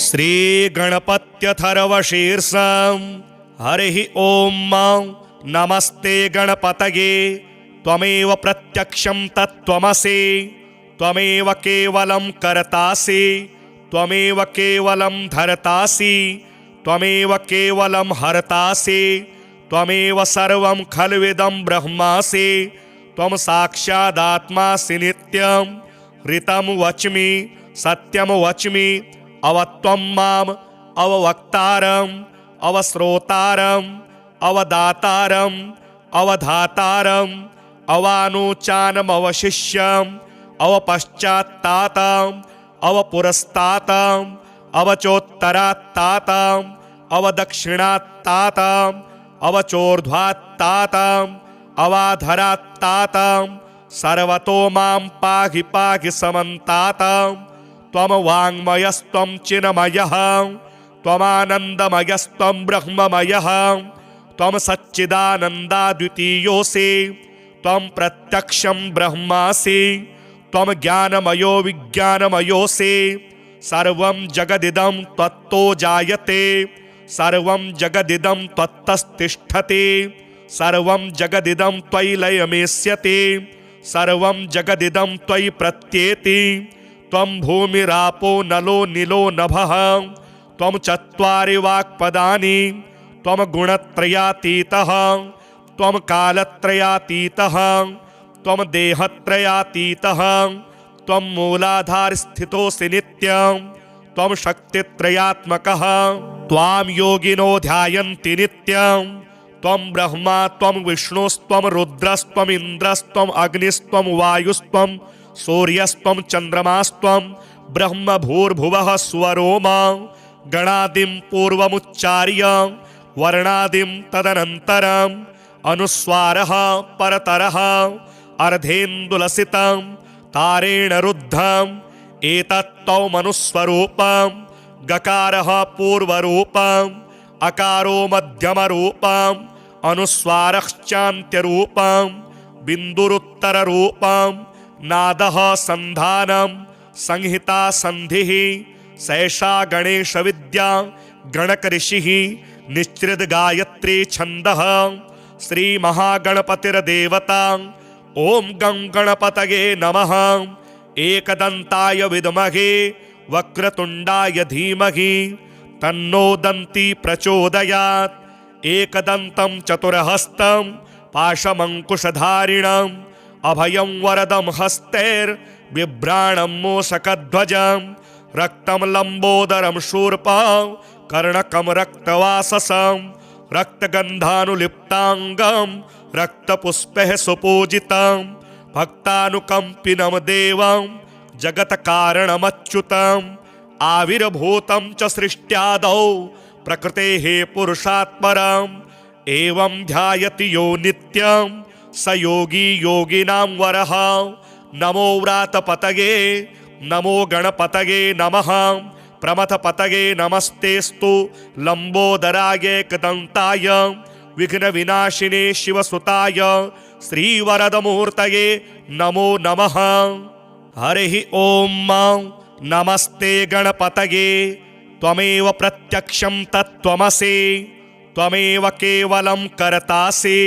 श्रीगणपत्यथर्वशीर्षं हरिः ॐ नमस्ते गणपतये त्वमेव प्रत्यक्षं तत्त्वमसि त्वमेव केवलं कर्तासि त्वमेव केवलं धर्तासि त्वमेव केवलं हर्तासि त्वमेव सर्वं खल्विदं ब्रह्मासि त्वं साक्षादात्मासि नित्यं ऋतं वच्मि सत्यं वच्मि अवत्वं माम् अववक्तारम् अवश्रोतारम् अवदातारम् अवधातारम् अवानुचानमवशिष्यम् अवपश्चात्तातम् अवपुरस्तातम् अवचोत्तरात्तातम् अवदक्षिणात्तातम् अवचोर्ध्वात्तातम् अवाधरात्तातम् सर्वतो मां पाहि पाहि समन्तातम् त्वं वाङ्मयस्त्वं चिन्मयः त्वमानन्दमयस्त्वं ब्रह्ममयः त्वं सच्चिदानन्दाद्वितीयोऽसि त्वं प्रत्यक्षं ब्रह्मासि त्वं ज्ञानमयो विज्ञानमयोऽसि सर्वं जगदिदं त्वत्तो जायते सर्वं जगदिदं त्वत्तस्तिष्ठति सर्वं जगदिदं त्वयि लयमेष्यति सर्वं जगदिदं त्वयि प्रत्येति त्वं भूमिरापो नलो नीलो नभः त्वं चत्वारि वाक्पदानि त्वं गुणत्रयातीतः त्वं कालत्रयातीतः त्वं देहत्रयातीतः त्वं मूलाधारस्थितोऽसि नित्यं त्वं शक्तित्रयात्मकः त्वां योगिनो ध्यायन्ति नित्यं त्वं ब्रह्मा त्वं विष्णुस्त्वं रुद्रस्त्वम् इन्द्रस्त्वम् अग्निस्त्वं वायुस्त्वं सूर्यस्त्वं चन्द्रमास्त्वं ब्रह्म भूर्भुवः स्वरोमा गणादिं पूर्वमुच्चार्य वर्णादिं तदनन्तरम् अनुस्वारः परतरः अर्धेन्दुलसितं तारेण रुद्धम् एतत्त्वमनुस्वरूपं गकारः पूर्वरूपम् अकारो मध्यमरूपम् अनुस्वारश्चान्त्यरूपम् बिन्दुरुत्तररूपम् नादः सन्धानं संहिता संधिः सैषा गणेश विद्या गणकऋषिः निश्चित गायत्री छन्दः श्री महागणपतिर्देवता ओम गं गणपतये नमः एकदन्ताय विद्महे वक्रतुण्डाय धीमहि तन्नो दन्ती प्रचोदयात् एकदन्तं चतुर्हस्तं पाशमङ्कुशधारिणम् अभयं वरदं हस्तैर्बिभ्राणं मूषकध्वजं रक्तं लम्बोदरं शूर्पं कर्णकं रक्तवाससं रक्तगन्धानुलिप्ताङ्गं रक्तपुष्पैः सुपूजितं भक्तानुकम्पिनं देवं जगत्कारणमच्युतम् आविर्भूतं च सृष्ट्यादौ प्रकृतेः पुरुषात्परम् एवं ध्यायति यो नित्यं स योगी योगिनां वरः नमो व्रातपतये नमो गणपतये नमः प्रमथपतये नमस्तेस्तु लम्बोदराय एकदन्ताय विघ्नविनाशिने शिवसुताय श्रीवरदमूर्तये नमो नमः। हरिः ॐ नमस्ते गणपतये त्वमेव प्रत्यक्षं तत्त्वमसि त्वमेव केवलं कर्तासि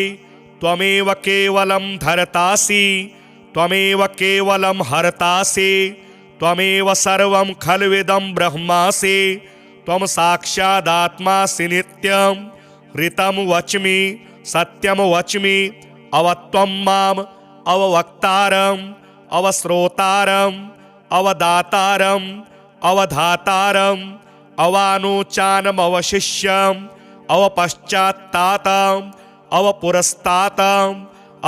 त्वमेव केवलं धर्तासि त्वमेव केवलं हर्तासि त्वमेव सर्वं खल्विदं ब्रह्मासि त्वं साक्षादात्मासि नित्यं ऋतं वच्मि सत्यं वच्मि अवत्वं माम् अववक्तारम् अवश्रोतारम् अवदातारम् अवधातारम् अवानुचानमवशिष्यम् अवपश्चात्तातम् अवपुरस्तातम्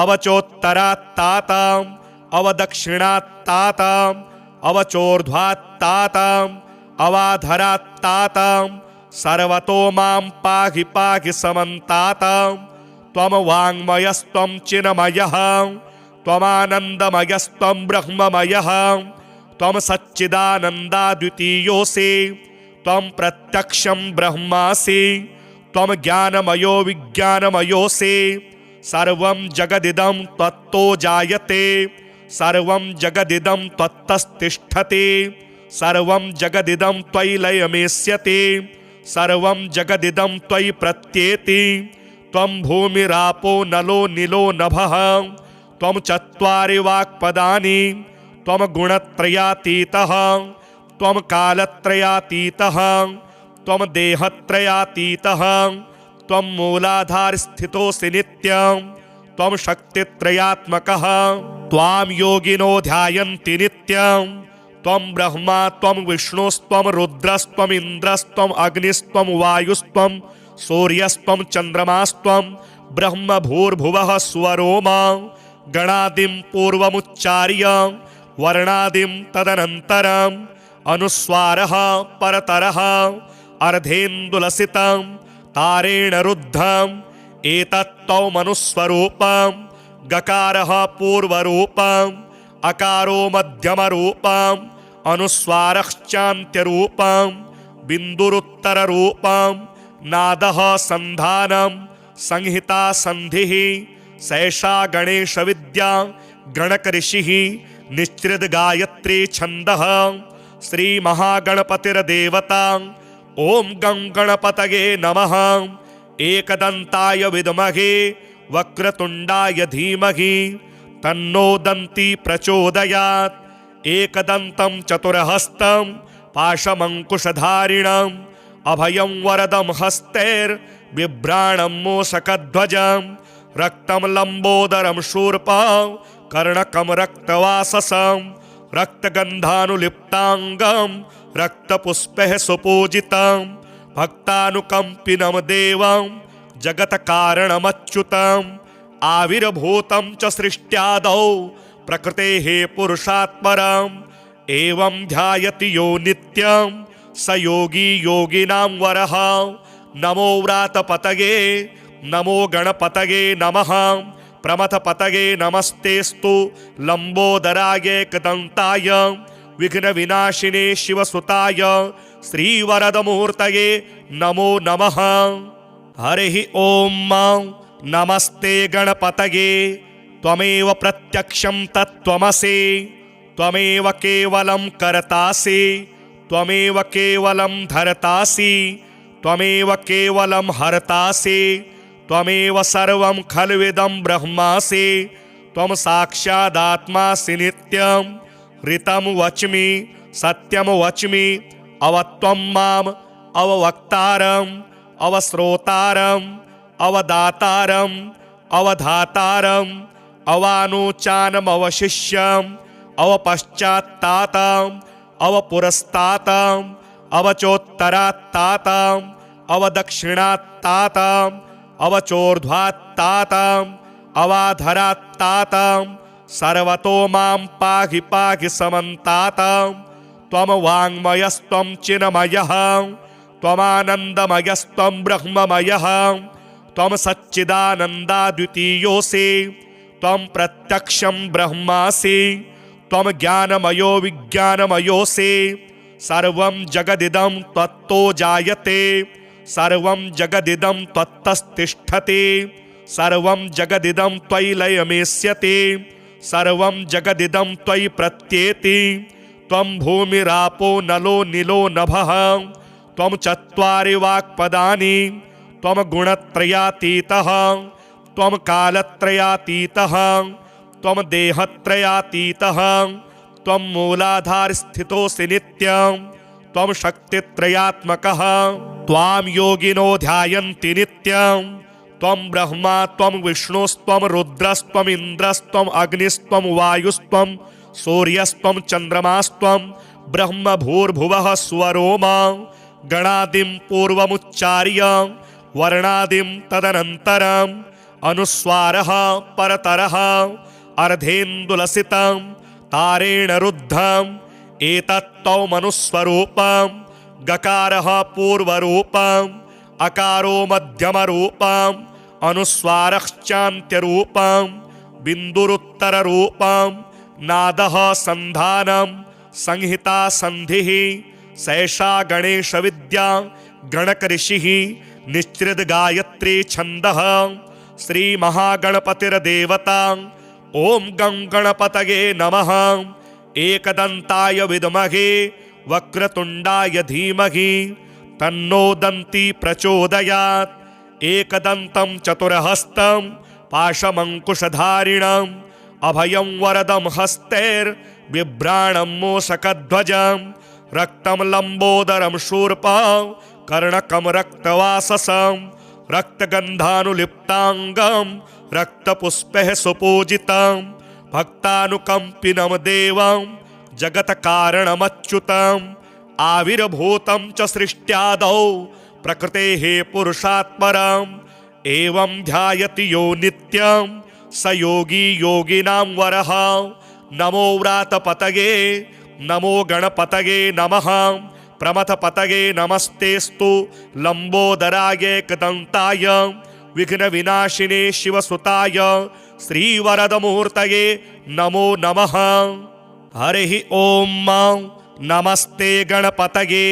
अवचोत्तरात्तातम् अवदक्षिणात्तातम् अवचोर्ध्वात्तातम् अवाधरात्तातम् सर्वतो मां पाहि पाहि समन्तातम् त्वं वाङ्मयस्त्वं चिन्मयः त्वमानन्दमयस्त्वं ब्रह्ममयः त्वं सच्चिदानन्दाद्वितीयोऽसि त्वं प्रत्यक्षं ब्रह्मासि त्वं ज्ञानमयो विज्ञानमयोऽसि सर्वं जगदिदं त्वत्तो जायते सर्वं जगदिदं त्वत्तस्तिष्ठति सर्वं जगदिदं त्वयि लयमेष्यति सर्वं जगदिदं त्वयि प्रत्येति त्वं भूमिरापो नलो नीलो नभः त्वं चत्वारि वाक्पदानि त्वं गुणत्रयातीतः त्वं कालत्रयातीतः त्वं देहत्रयातीतः त्वं मूलाधारस्थितोऽसि नित्यं त्वं शक्तित्रयात्मकः त्वां योगिनो ध्यायन्ति नित्यं त्वं ब्रह्मा त्वं विष्णुस्त्वं रुद्रस्त्वम् इन्द्रस्त्वम् अग्निस्त्वं वायुस्त्वं सूर्यस्त्वं चन्द्रमास्त्वं ब्रह्म भूर्भुवः स्वरोमा गणादिं पूर्वमुच्चार्य वर्णादिं तदनन्तरम् अनुस्वारः परतरः अर्धेन्दुलसितं तारेण रुद्धम् एतत्तौमनुस्वरूपं गकारः पूर्वरूपम् अकारो मध्यमरूपम् अनुस्वारश्चान्त्यरूपम् बिन्दुरुत्तररूपम् नादः सन्धानं संहिता सन्धिः सैषा गणेशविद्या गणकऋषिः निश्चित गायत्री छन्दः श्रीमहागणपतिर्देवता ॐ गं गणपतये नमः एकदन्ताय विद्महे वक्रतुण्डाय धीमहि तन्नो दन्ती प्रचोदयात् एकदन्तं चतुर्हस्तं पाशमङ्कुशधारिणम् अभयं वरदं हस्तैर्बिभ्राणं मूषकध्वजं रक्तं लम्बोदरं शूर्पं कर्णकं रक्तवाससं रक्तगन्धानुलिप्ताङ्गं रक्तपुष्पैः सुपूजितं भक्तानुकम्पिनं देवं जगत्कारणमच्युतम् आविर्भूतं च सृष्ट्यादौ प्रकृतेः पुरुषात् परम् एवं ध्यायति यो नित्यं स योगी योगिनां वरः नमो व्रातपतये नमो गणपतये नमः प्रमथपतये नमस्तेस्तु लम्बोदराय एकदन्ताय विघ्नविनाशिने शिवसुताय श्रीवरदमूर्तये नमो नमः। हरिः ॐ नमस्ते गणपतये त्वमेव प्रत्यक्षं तत्त्वमसि त्वमेव केवलं कर्तासि त्वमेव केवलं धर्तासि त्वमेव केवलं हर्तासि त्वमेव सर्वं खल्विदं ब्रह्मासि त्वं साक्षादात्मासि नित्यं ऋतं वच्मि सत्यं वच्मि अवत्वं माम् अववक्तारम् अवश्रोतारम् अवदातारम् अवधातारम् अवानुचानमवशिष्यम् अवपश्चात्तातम् अवपुरस्तातम् अवचोत्तरात्तातम् अवदक्षिणात्तातम् अवचोर्ध्वात्तातम् अवाधरात्तातम् सर्वतो मां पाहि पाहि समन्तातम् त्वं वाङ्मयस्त्वं चिन्मयः त्वमानन्दमयस्त्वं ब्रह्ममयः त्वं सच्चिदानन्दाद्वितीयोऽसि त्वं प्रत्यक्षं ब्रह्मासि त्वं ज्ञानमयो विज्ञानमयोऽसि सर्वं जगदिदं त्वत्तो जायते सर्वं जगदिदं त्वत्तस्तिष्ठति सर्वं जगदिदं त्वयि लयमेष्यति सर्वं जगदिदं त्वयि प्रत्येति त्वं भूमिरापो नलो नीलो नभः त्वं चत्वारि वाक्पदानि त्वं गुणत्रयातीतः त्वं कालत्रयातीतः त्वं देहत्रयातीतः त्वं मूलाधारस्थितोऽसि नित्यं त्वं शक्तित्रयात्मकः त्वां योगिनो ध्यायन्ति नित्यं त्वं ब्रह्मा त्वं विष्णुस्त्वं रुद्रस्त्वम् इन्द्रस्त्वम् अग्निस्त्वं वायुस्त्वं सूर्यस्त्वं चन्द्रमास्त्वं ब्रह्म भूर्भुवः स्वरोमा गणादिं पूर्वमुच्चार्य वर्णादिं तदनन्तरम् अनुस्वारः परतरः अर्धेन्दुलसितं तारेण रुद्धम् एतत्तौमनुस्वरूपं गकारः पूर्वरूपम् अकारो मध्यमरूपम् अनुस्वारश्चान्त्यरूपम् बिन्दुरुत्तररूपम् नादः सन्धानं संहिता सन्धिः सैषा गणेशविद्या गणकऋषिः निश्चित गायत्री छन्दः श्रीमहागणपतिर्देवता ॐ गं गणपतये नमः एकदन्ताय विद्महे वक्रतुण्डाय धीमहि तन्नो दन्ती प्रचोदयात्। एकदन्तं चतुर्हस्तं पाशमङ्कुशधारिणम् अभयं वरदं हस्तैर्बिभ्राणं मूषकध्वजं रक्तं लम्बोदरं शूर्पं कर्णकं रक्तवाससं रक्तगन्धानुलिप्ताङ्गं रक्तपुष्पैः सुपूजितं भक्तानुकम्पिनं देवं जगत्कारणमच्युतम् आविर्भूतं च सृष्ट्यादौ प्रकृतेः पुरुषात् परम् एवं ध्यायति यो नित्यं स योगी योगिनां वरः। नमो व्रातपतये नमो गणपतये नमः प्रमथपतये नमस्तेस्तु लम्बोदराय एकदन्ताय विघ्नविनाशिने शिवसुताय श्रीवरदमूर्तये नमो नमः। हरिः ॐ नमस्ते गणपतये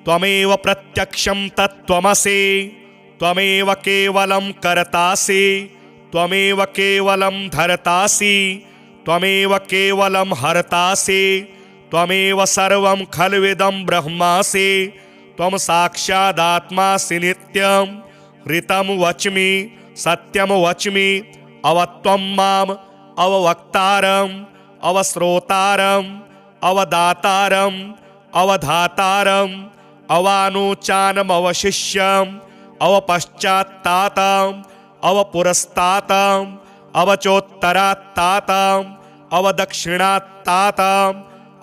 त्वमेव प्रत्यक्षं तत्त्वमसि त्वमेव केवलं कर्तासि त्वमेव केवलं धर्तासि त्वमेव केवलं हर्तासि त्वमेव सर्वं खल्विदं ब्रह्मासि त्वं साक्षादात्मासि नित्यं ऋतं वच्मि सत्यं वच्मि अवत्वं माम् अववक्तारम् अवश्रोतारम् अवदातारम् अवधातारम् अवानुचानमवशिष्यम् अवपश्चात्तातम् अवपुरस्तातम् अवचोत्तरात्तातम् अवदक्षिणात्तातम्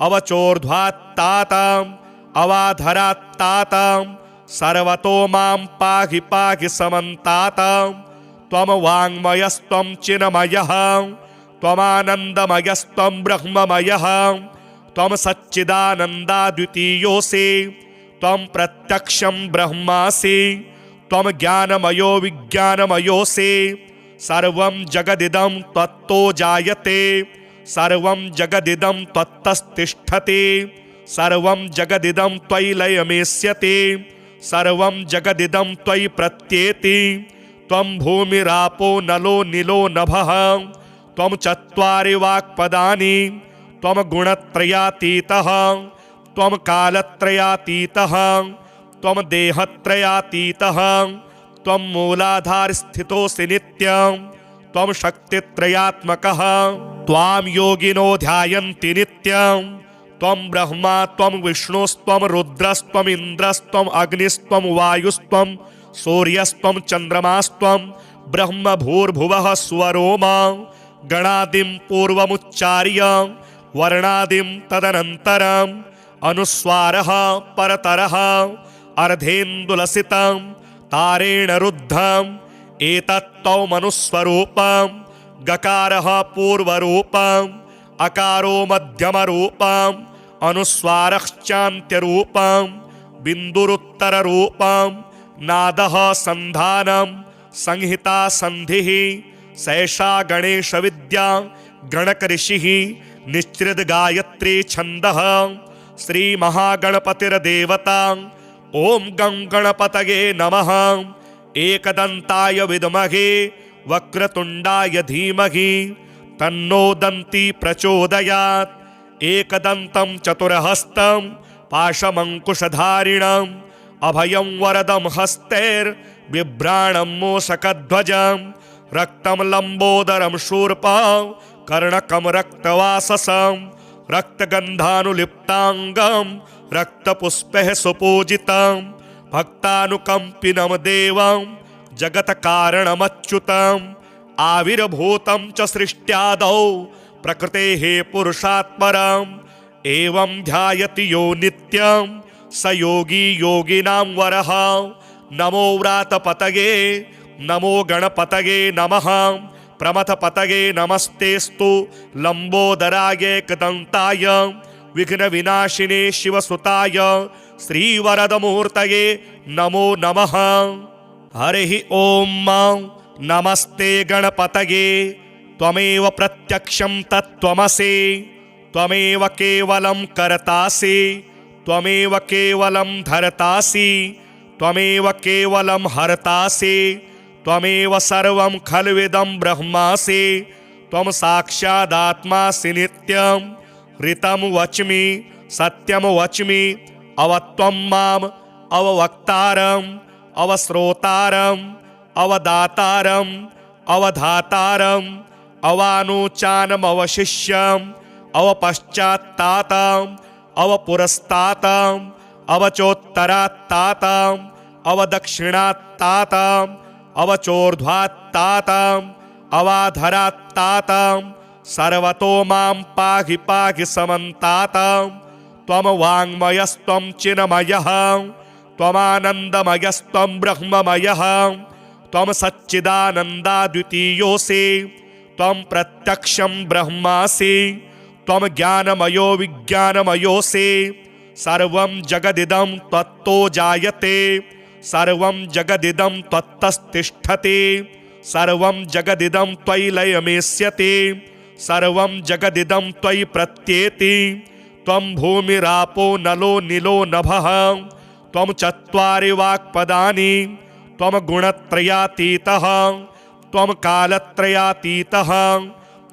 अवचोर्ध्वात्तातम् अवाधरात्तातम् सर्वतो मां पाहि पाहि समन्तातम् त्वं वाङ्मयस्त्वं चिन्मयः त्वमानन्दमयस्त्वं ब्रह्ममयः त्वं सच्चिदानन्दाद्वितीयोऽसि त्वं प्रत्यक्षं ब्रह्मासि त्वं ज्ञानमयो विज्ञानमयोऽसि सर्वं जगदिदं त्वत्तो जायते सर्वं जगदिदं त्वत्तस्तिष्ठति सर्वं जगदिदं त्वयि लयमेष्यति सर्वं जगदिदं त्वयि प्रत्येति त्वं भूमिरापो नलो नीलो नभः त्वं चत्वारि वाक्पदानि त्वं गुणत्रयातीतः त्वं कालत्रयातीतः त्वं देहत्रयातीतः त्वं मूलाधारस्थितोऽसि नित्यं त्वं शक्तित्रयात्मकः त्वां योगिनो ध्यायन्ति नित्यं त्वं ब्रह्मा त्वं विष्णुस्त्वं रुद्रस्त्वम् इन्द्रस्त्वम् अग्निस्त्वं वायुस्त्वं सूर्यस्त्वं चन्द्रमास्त्वं ब्रह्म भूर्भुवः स्वरोमा गणादिं पूर्वमुच्चार्य वर्णादिं तदनन्तरम् अनुस्वारः परतरः अर्धेन्दुलसितं तारेण रुद्धम् एतत्तौ मनुस्वरूपं गकारः पूर्वरूपम् अकारो मध्यमरूपम् अनुस्वारश्चान्त्यरूपम् बिन्दुरुत्तररूपम् नादः सन्धानं संहिता सन्धिः सैषा गणेशविद्या गणकऋषिः निश्चिद गायत्री छन्दः श्रीमहागणपतिर्देवता ॐ गं गणपतये नमः एकदन्ताय विद्महे वक्रतुण्डाय धीमहि तन्नो दन्ती प्रचोदयात् एकदन्तं चतुर्हस्तं पाशमङ्कुशधारिणम् अभयं वरदं हस्तैर्बिभ्राणं मूषकध्वजं रक्तं लम्बोदरं शूर्पं कर्णकं रक्तवाससं रक्तगन्धानुलिप्ताङ्गं रक्तपुष्पैः सुपूजितं भक्तानुकम्पिनं देवं जगत्कारणमच्युतम् आविर्भूतं च सृष्ट्यादौ प्रकृतेः पुरुषात् परम् एवं ध्यायति यो नित्यं स योगी योगिनां वरः। नमो व्रातपतये नमो गणपतये नमः प्रमथपतये नमस्तेस्तु लम्बोदराय एकदन्ताय विघ्नविनाशिने शिवसुताय श्रीवरदमूर्तये नमो नमः। हरिः ॐ नमस्ते गणपतये त्वमेव प्रत्यक्षं तत्त्वमसि त्वमेव केवलं कर्तासि त्वमेव केवलं धर्तासि त्वमेव केवलं हर्तासि त्वमेव सर्वं खल्विदं ब्रह्मासि त्वं साक्षादात्मासि नित्यं ऋतं वच्मि सत्यम वच्मि अवत्वं माम् अववक्तारम् अवश्रोतारम् अवदातारम् अवधातारम् अवानुचानमवशिष्यम् अवपश्चात्तातम् अवपुरस्तातम् अवचोत्तरात्तातम् अवदक्षिणात्तातम् अवचोर्ध्वात्तातम् अवाधरात्तातम् सर्वतो मां पाहि पाहि समन्तातम् त्वं वाङ्मयस्त्वं चिन्मयः त्वमानन्दमयस्त्वं ब्रह्ममयः त्वं सच्चिदानन्दाद्वितीयोऽसि त्वं प्रत्यक्षं ब्रह्मासि त्वं ज्ञानमयो विज्ञानमयोऽसि सर्वं जगदिदं त्वत्तो जायते सर्वं जगदिदं त्वत्तस्तिष्ठति सर्वं जगदिदं त्वयि लयमेष्यति सर्वं जगदिदं त्वयि प्रत्येति त्वं भूमिरापो नलो नीलो नभः त्वं चत्वारि वाक्पदानि त्वं गुणत्रयातीतः त्वं कालत्रयातीतः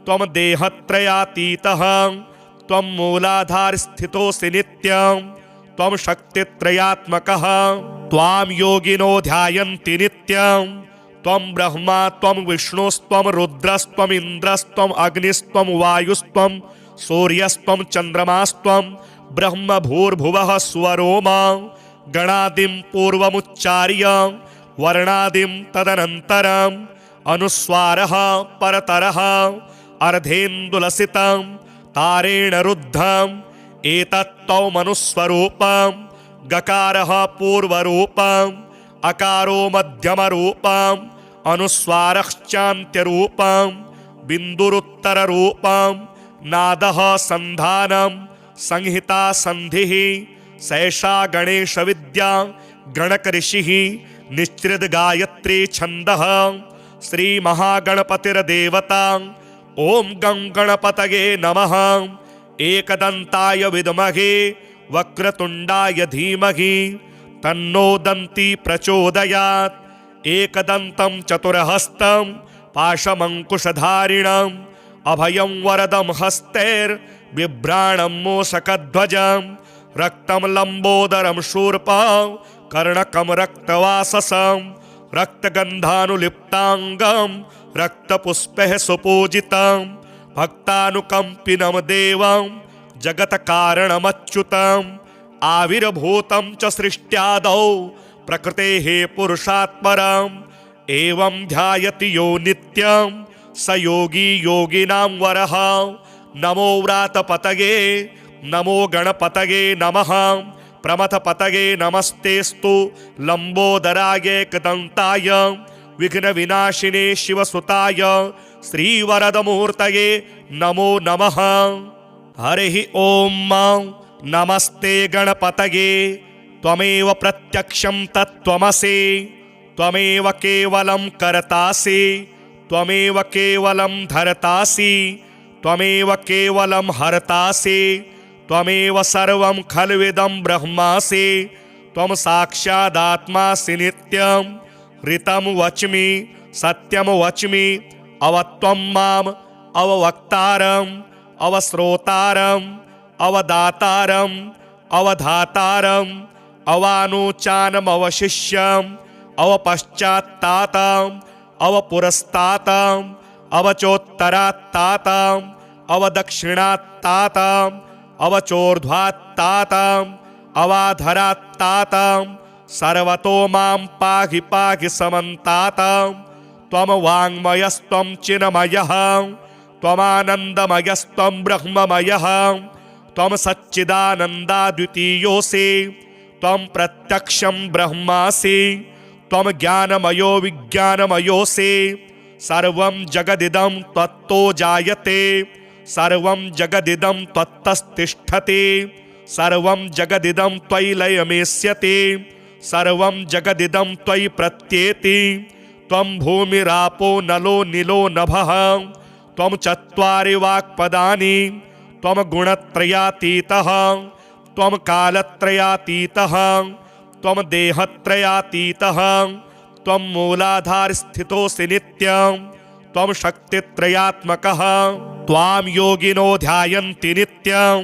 त्वं देहत्रयातीतः त्वं मूलाधारस्थितोऽसि नित्यं त्वं शक्तित्रयात्मकः त्वां योगिनो ध्यायन्ति नित्यं त्वं ब्रह्मा त्वं विष्णुस्त्वं रुद्रस्त्वम् इन्द्रस्त्वम् अग्निस्त्वं वायुस्त्वं सूर्यस्त्वं चन्द्रमास्त्वं ब्रह्म भूर्भुवः स्वरोमा गणादिं पूर्वमुच्चार्य वर्णादिं तदनन्तरम् अनुस्वारः परतरः अर्धेन्दुलसितं तारेण रुद्धम् एतत्त्वमनुस्वरूपं गकारः पूर्वरूपम् अकारो मध्यमरूपम् अनुस्वारश्चान्त्यरूपम् बिन्दुरुत्तररूपम् नादः सन्धानं संहिता सन्धिः सैषा गणेशविद्या गणकऋषिः निश्चित गायत्री छन्दः श्रीमहागणपतिर्देवता ॐ गं गणपतये नमः एकदन्ताय विद्महे वक्रतुण्डाय धीमहि तन्नो दन्ती प्रचोदयात् एकदन्तं चतुर्हस्तं पाशमङ्कुशधारिणम् अभयं वरदं हस्तैर्बिभ्राणं मूषकध्वजं रक्तं लम्बोदरं शूर्पं कर्णकं रक्तवाससं रक्तगन्धानुलिप्ताङ्गं रक्तपुष्पैः सुपूजितं भक्तानुकम्पिनं देवं जगत्कारणमच्युतम् आविर्भूतं च सृष्ट्यादौ प्रकृतेः पुरुषात् परम् एवं ध्यायति यो नित्यं स योगी योगिनां वरः नमो व्रातपतये नमो गणपतये नमः प्रमथपतये नमस्तेस्तु लम्बोदराय एकदन्ताय विघ्नविनाशिने शिवसुताय श्रीवरदमूर्तये नमो नमः। हरिः ॐ नमस्ते गणपतये त्वमेव प्रत्यक्षं तत्त्वमसि त्वमेव केवलं कर्तासि त्वमेव केवलं धर्तासि त्वमेव केवलं हर्तासि त्वमेव सर्वं खल्विदं ब्रह्मासि त्वं साक्षादात्मासि नित्यं ऋतं वच्मि सत्यं वच्मि अवत्वं माम् अववक्तारम् अवश्रोतारम् अवदातारम् अवधातारम् अवानुचानमवशिष्यम् अवपश्चात्तातम् अवपुरस्तातम् अवचोत्तरात्तातम् अवदक्षिणात्तातम् अवचोर्ध्वात्तातम् अवाधरात्तातम् सर्वतो मां पाहि पाहि समन्तातम् त्वं वाङ्मयस्त्वं चिन्मयः त्वमानन्दमयस्त्वं ब्रह्ममयः त्वं सच्चिदानन्दाद्वितीयोऽसि त्वं प्रत्यक्षं ब्रह्मासि त्वं ज्ञानमयो विज्ञानमयोऽसि सर्वं जगदिदं त्वत्तो जायते सर्वं जगदिदं त्वत्तस्तिष्ठति सर्वं जगदिदं त्वयि लयमेष्यति सर्वं जगदिदं त्वयि प्रत्येति त्वं भूमिरापो नलो नीलो नभः त्वं चत्वारि वाक्पदानि त्वं गुणत्रयातीतः त्वं कालत्रयातीतः त्वं देहत्रयातीतः त्वं मूलाधारस्थितोऽसि नित्यं त्वं शक्तित्रयात्मकः त्वां योगिनो ध्यायन्ति नित्यं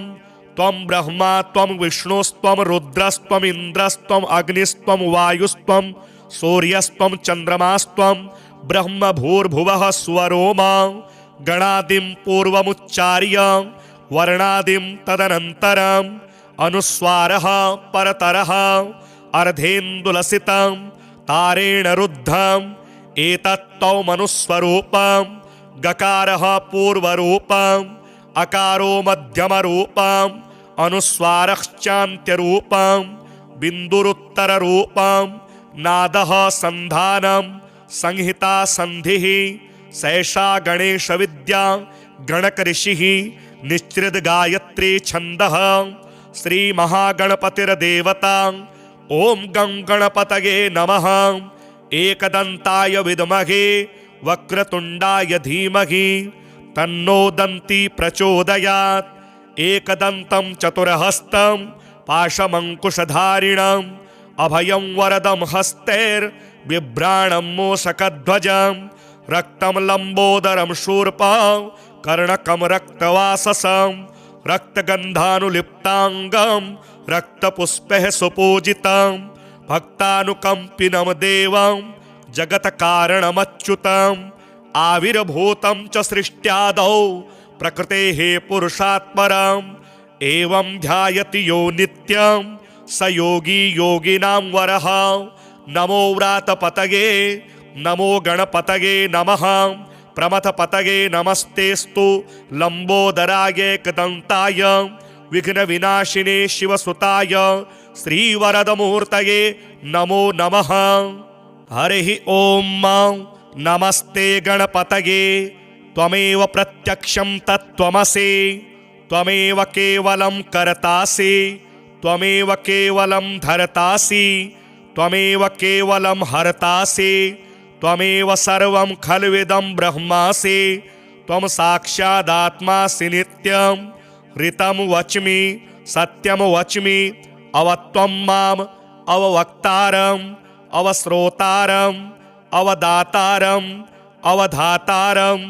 त्वं ब्रह्मा त्वं विष्णुस्त्वं रुद्रस्त्वं इन्द्रस्त्वं अग्निस्त्वं वायुस्त्वं सूर्यस्त्वं चन्द्रमास्त्वं ब्रह्म भूर्भुवः स्वरोमा गणादिं पूर्वमुच्चार्य वर्णादिं तदनन्तरम् अनुस्वारः परतरः अर्धेन्दुलसितं तारेण रुद्धम् एतत्तौमनुस्वरूपं गकारः पूर्वरूपम् अकारो मध्यमरूपम् अनुस्वारश्चान्त्यरूपम् बिन्दुरुत्तररूपम् नादः सन्धानं संहिता सन्धिः सैषा गणेशविद्या गणकऋषिः निश्चित गायत्री छन्दः श्री महागणपतिर्देवता। ओम गं गणपतये नमः। एकदन्ताय विद्महे वक्रतुण्डाय धीमहि तन्नो दन्ती प्रचोदयात्। एकदन्तं चतुर्हस्तं पाशमङ्कुशधारिणम् अभयं वरदं हस्तैर्बिभ्राणं मूषकध्वजं रक्तं लम्बोदरं शूर्पं कर्णकं रक्तवाससं रक्तगन्धानुलिप्ताङ्गं रक्तपुष्पैः सुपूजितं भक्तानुकम्पिनं देवं जगत्कारणमच्युतम् आविर्भूतं च सृष्ट्यादौ प्रकृतेः पुरुषात् परम् एवं ध्यायति यो नित्यं स योगी योगिनां वरः। नमो व्रातपतये नमो गणपतये नमः। प्रमथपतये नमस्तेस्तु लम्बोदराय एकदन्ताय विघ्नविनाशिने शिवसुताय श्रीवरदमूर्तये नमो नमः। हरिः ॐ नमस्ते गणपतये त्वमेव प्रत्यक्षं तत्त्वमसि त्वमेव केवलं कर्तासि त्वमेव केवलं धर्तासि त्वमेव केवलं हर्तासि त्वमेव सर्वं खल्विदं ब्रह्मासि त्वं साक्षादात्मासि नित्यं ऋतं वच्मि सत्यं वच्मि अवत्वं माम् अववक्तारम् अवश्रोतारम् अवदातारम् अवधातारम्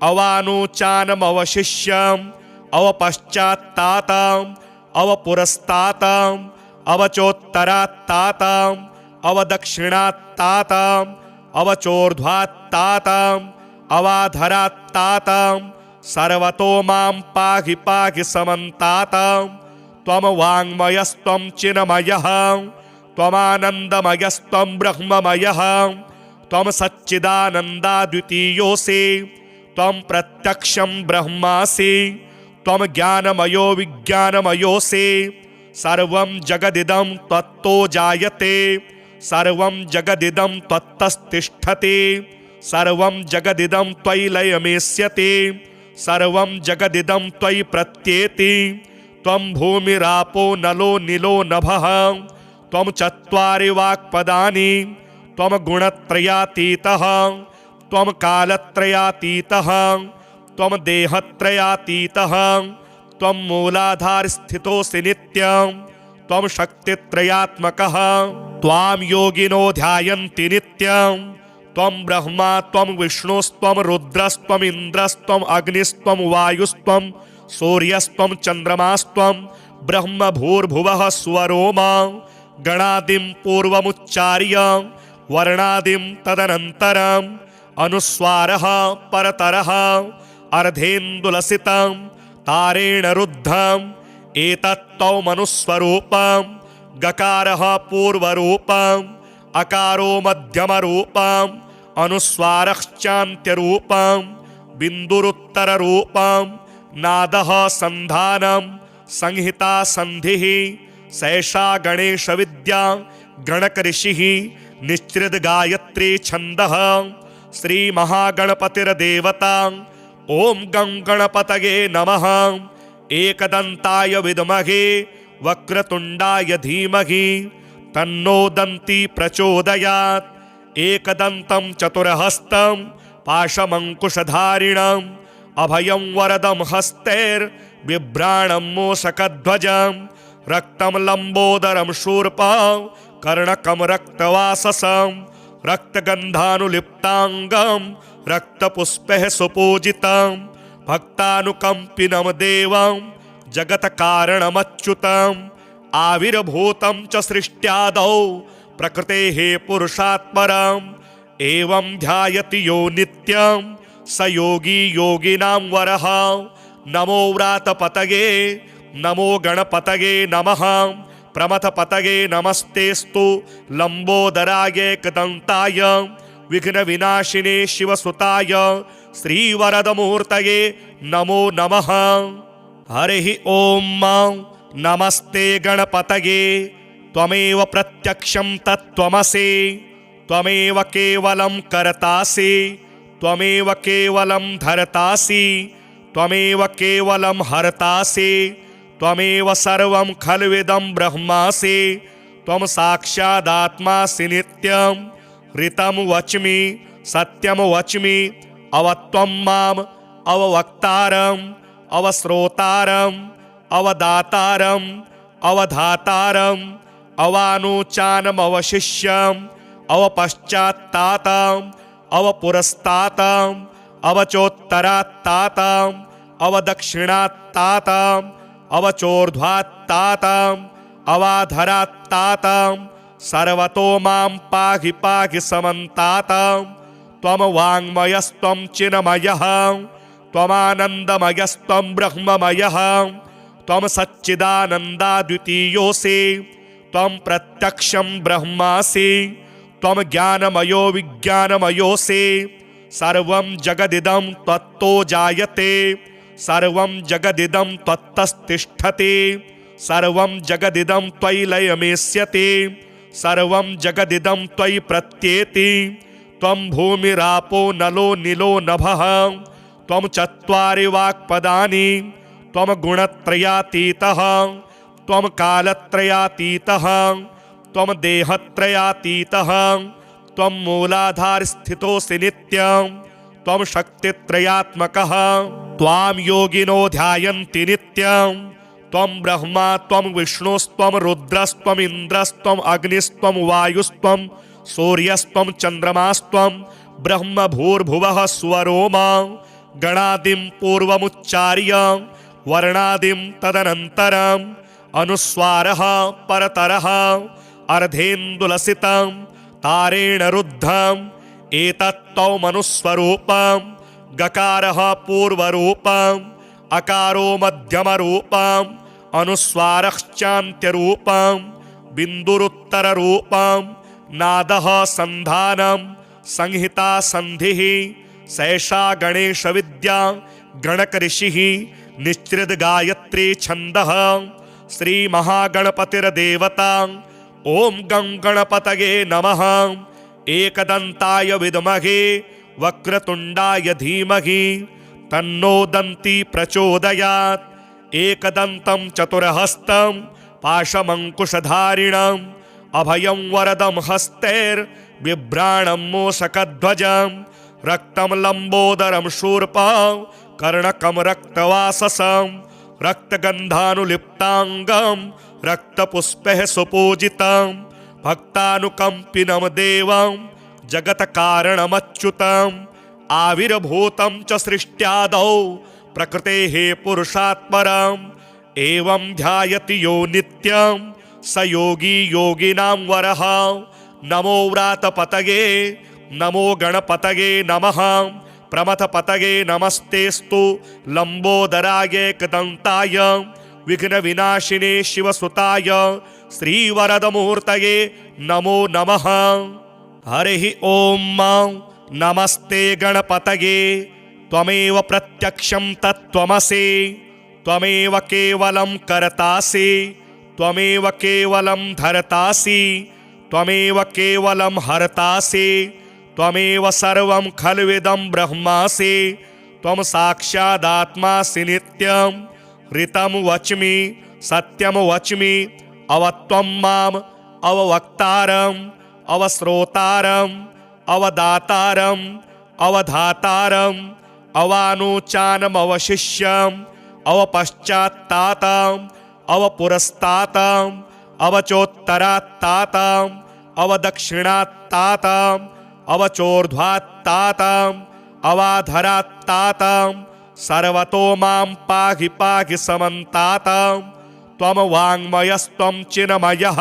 अवानुचानमवशिष्यम् अवपश्चात्तातम् अवपुरस्तातम् अवचोत्तरात्तातम् अवदक्षिणात्तातम् अवचोर्ध्वात्तातम् अवाधरात्तातम् सर्वतो मां पाहि पाहि समन्तातम् त्वं वाङ्मयस्त्वं चिन्मयः त्वमानन्दमयस्त्वं ब्रह्ममयः त्वं सच्चिदानन्दाद्वितीयोऽसि त्वं प्रत्यक्षं ब्रह्मासि त्वं ज्ञानमयो विज्ञानमयोऽसि सर्वं जगदिदं त्वत्तो जायते सर्वं जगदिदं त्वत्तस्तिष्ठति सर्वं जगदिदं त्वयि लयमेष्यति सर्वं जगदिदं त्वयि प्रत्येति त्वं भूमिरापो नलो नीलो नभः त्वं चत्वारि वाक्पदानि त्वं गुणत्रयातीतः त्वं कालत्रयातीतः त्वं देहत्रयातीतः त्वं मूलाधारस्थितोऽसि नित्यं त्वं शक्तित्रयात्मकः त्वां योगिनो ध्यायन्ति नित्यं त्वं ब्रह्मा त्वं विष्णुस्त्वं रुद्रस्त्वं इन्द्रस्त्वं अग्निस्त्वं वायुस्त्वं सूर्यस्त्वं चन्द्रमास्त्वं ब्रह्म भूर्भुवः स्वरोमा गणादिं पूर्वमुच्चार्य वर्णादिं तदनन्तरम् अनुस्वारः परतरः अर्धेन्दुलसितं तारेण रुद्धम् एतत्तौमनुस्वरूपं गकारः पूर्वरूपम् अकारो मध्यमरूपम् अनुस्वारश्चान्त्यरूपम् बिन्दुरुत्तररूपम् नादः सन्धानं संहिता सन्धिः सैषा गणेशविद्या गणकऋषिः निश्चित गायत्री छन्दः श्री महागणपतिर्देवता। ओम गं गणपतये नमः। एकदन्ताय विद्महे वक्रतुण्डाय धीमहि तन्नो दन्ती प्रचोदयात्। एकदन्तं चतुर्हस्तं पाशमङ्कुशधारिणम् अभयं वरदं हस्तैर्बिभ्राणं मूषकध्वजं रक्तं लम्बोदरं शूर्पं कर्णकं रक्तवाससं रक्तगन्धानुलिप्ताङ्गं रक्तपुष्पैः सुपूजितं भक्तानुकम्पिनं देवं जगत्कारणमच्युतम् आविर्भूतं च सृष्ट्यादौ प्रकृतेः पुरुषात् परम् एवं ध्यायति यो नित्यं स योगी योगिनां वरः। नमो व्रातपतये नमो गणपतये नमः। प्रमथपतये नमस्तेस्तु लंबोदराय एकदन्ताय विघ्नविनाशिने शिवसुताय श्रीवरदमूर्तये नमो नमः। हरिः ॐ नमस्ते गणपतये त्वमेव प्रत्यक्षं तत्त्वमसि त्वमेव केवलं कर्तासि त्वमेव केवलं धर्तासि त्वमेव केवलं हर्तासि त्वमेव सर्वं खल्विदं ब्रह्मासि त्वं साक्षादात्मासि नित्यं ऋतं वच्मि सत्यं वच्मि अवत्वं माम् अववक्तारम् अवश्रोतारम् अवदातारम् अवधातारम् अवानुचानमवशिष्यम् अवपश्चात्तातम् अवपुरस्तातम् अवचोत्तरात्तातम् अवदक्षिणात्तातम् अवचोर्ध्वात्तातम् अवाधरात्तातम् सर्वतो मां पाहि पाहि समन्तातम् त्वं वाङ्मयस्त्वं चिन्मयः त्वमानन्दमयस्त्वं ब्रह्ममयः त्वं सच्चिदानन्दाद्वितीयोऽसि त्वं प्रत्यक्षं ब्रह्मासि त्वं ज्ञानमयो विज्ञानमयोऽसि सर्वं जगदिदं त्वत्तो जायते सर्वं जगदिदं त्वत्तस्तिष्ठति सर्वं जगदिदं त्वयि लयमेष्यति सर्वं जगदिदं त्वयि प्रत्येति त्वं भूमिरापो नलो नीलो नभः त्वं चत्वारि वाक्पदानि त्वं गुणत्रयातीतः त्वं कालत्रयातीतः त्वं देहत्रयातीतः त्वं मूलाधारस्थितोऽसि नित्यं त्वं शक्तित्रयात्मकः त्वां योगिनो ध्यायन्ति नित्यं त्वं ब्रह्मा त्वं विष्णुस्त्वं रुद्रस्त्वम् इन्द्रस्त्वम् अग्निस्त्वं वायुस्त्वं सूर्यस्त्वं चन्द्रमास्त्वं ब्रह्म भूर्भुवः स्वरोमा गणादिं पूर्वमुच्चार्य वर्णादिं तदनन्तरम् अनुस्वारः परतरः अर्धेन्दुलसितं तारेण रुद्धम् एतत्त्वमनुस्वरूपं गकारः पूर्वरूपम् अकारो मध्यमरूपम् अनुस्वारश्चान्त्यरूपम् बिन्दुरुत्तररूपम् नादः सन्धानं संहिता सन्धिः सैषा गणेशविद्या गणकऋषिः निश्चित गायत्री छन्दः श्रीमहागणपतिर्देवता ॐ गं गणपतये नमः। एकदन्ताय विद्महे वक्रतुण्डाय धीमहि तन्नो दन्ती प्रचोदयात्। एकदन्तं चतुर्हस्तं पाशमङ्कुशधारिणम् अभयं वरदं हस्तैर्बिभ्राणं मूषकध्वजं रक्तं लम्बोदरं शूर्पं कर्णकं रक्तवाससं रक्तगन्धानुलिप्ताङ्गं रक्तपुष्पैः सुपूजितं भक्तानुकम्पिनं देवं जगत्कारणमच्युतम् आविर्भूतं च सृष्ट्यादौ प्रकृतेः पुरुषात् परम् एवं ध्यायति यो नित्यं स योगी योगिनां वरः। नमो व्रातपतये नमो गणपतये नमः। प्रमथपतये नमस्तेस्तु लंबोदराय एकदन्ताय विघ्नविनाशिने शिवसुताय श्रीवरदमूर्तये नमो नमः। हरिः ॐ नमस्ते गणपतये त्वमेव प्रत्यक्षं तत्त्वमसि त्वमेव केवलं कर्तासि त्वमेव केवलं धर्तासि त्वमेव केवलं हर्तासि त्वमेव सर्वं खल्विदं ब्रह्मासि त्वं साक्षादात्मासि नित्यं ऋतं वच्मि सत्यं वच्मि अवत्वं माम् अववक्तारम् अवश्रोतारम् अवदातारम् अवधातारम् अवानुचानमवशिष्यम् अवपश्चात्तातम् अवपुरस्तातम् अवचोत्तरात्तातम् अवदक्षिणात्तातम् अवचोर्ध्वात्तातम् अवाधरात्तातम् सर्वतो मां पाहि पाहि समन्तातं त्वं वाङ्मयस्त्वं चिन्मयः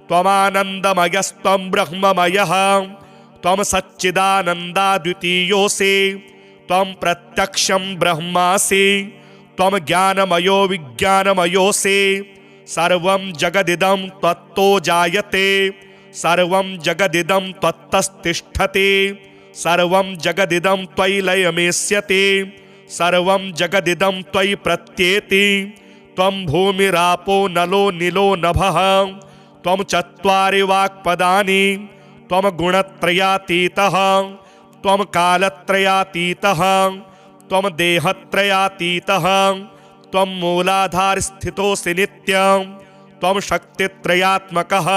त्वमानन्दमयस्त्वं ब्रह्ममयः त्वं सच्चिदानन्दाद्वितीयोऽसि त्वं प्रत्यक्षं ब्रह्मासि त्वं ज्ञानमयो विज्ञानमयोऽसि सर्वं जगदिदं त्वत्तो जायते सर्वं जगदिदं त्वत्तस्तिष्ठति सर्वं जगदिदं त्वयि लयमेष्यति सर्वं जगदिदं त्वयि प्रत्येति त्वं भूमिरापो नलो नीलो नभः त्वं चत्वारि वाक्पदानि त्वं गुणत्रयातीतः त्वं कालत्रयातीतः त्वं देहत्रयातीतः त्वं मूलाधारस्थितोऽसि नित्यं त्वं शक्तित्रयात्मकः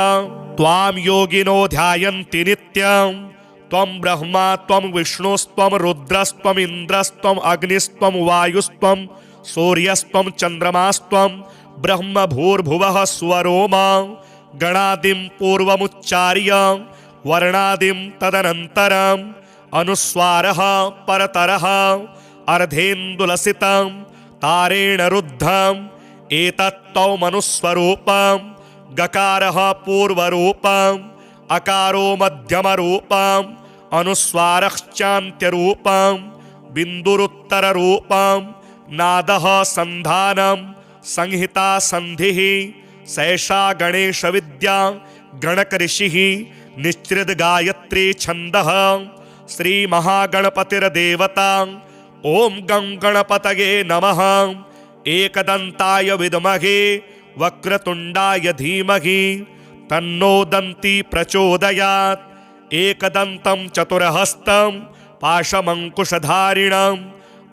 त्वां योगिनो ध्यायन्ति नित्यं त्वं ब्रह्मा त्वं विष्णुस्त्वं रुद्रस्त्वम् इन्द्रस्त्वम् अग्निस्त्वं वायुस्त्वं सूर्यस्त्वं चन्द्रमास्त्वं ब्रह्म भूर्भुवः स्वरोमा गणादिं पूर्वमुच्चार्य वर्णादिं तदनन्तरम् अनुस्वारः परतरः अर्धेन्दुलसितं तारेण रुद्धम् एतत्तौमनुस्वरूपं गकारः पूर्वरूपम् अकारो मध्यमरूपम् अनुस्वारश्चान्त्यरूपं बिन्दुरुत्तररूपं नादः सन्धानं संहिता सन्धिः सैषा गणेशविद्या गणकऋषिः निश्चित गायत्री छन्दः श्रीमहागणपतिर्देवता ॐ गं गणपतये नमः एकदन्ताय विद्महे वक्रतुण्डाय धीमहि तन्नो दन्ती प्रचोदयात् एकदन्तं चतुर्हस्तं पाशमङ्कुशधारिणम्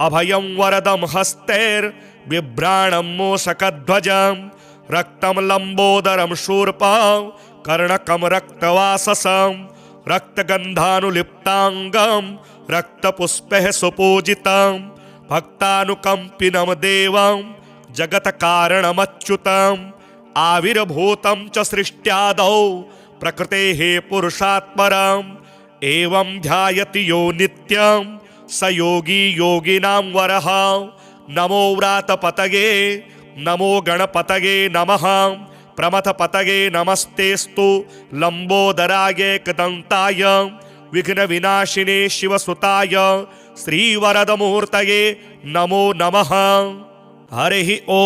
अभयं वरदं हस्तैर्बिभ्राणं मूषकध्वजं रक्तं लम्बोदरं शूर्पं कर्णकं रक्तवाससं रक्तगन्धानुलिप्ताङ्गं रक्तपुष्पैः सुपूजितं भक्तानुकम्पिनं देवं जगत्कारणमच्युतम् आविर्भूतं च सृष्ट्यादौ प्रकृतेः पुरुषात् परम् एवं ध्यायति यो नित्यं स योगी योगिनां वरः नमो व्रातपतये नमो गणपतये नमः प्रमथपतये नमस्तेस्तु लम्बोदराय एकदन्ताय विघ्नविनाशिने शिवसुताय श्रीवरदमूर्तये नमो नमः। हरिः ॐ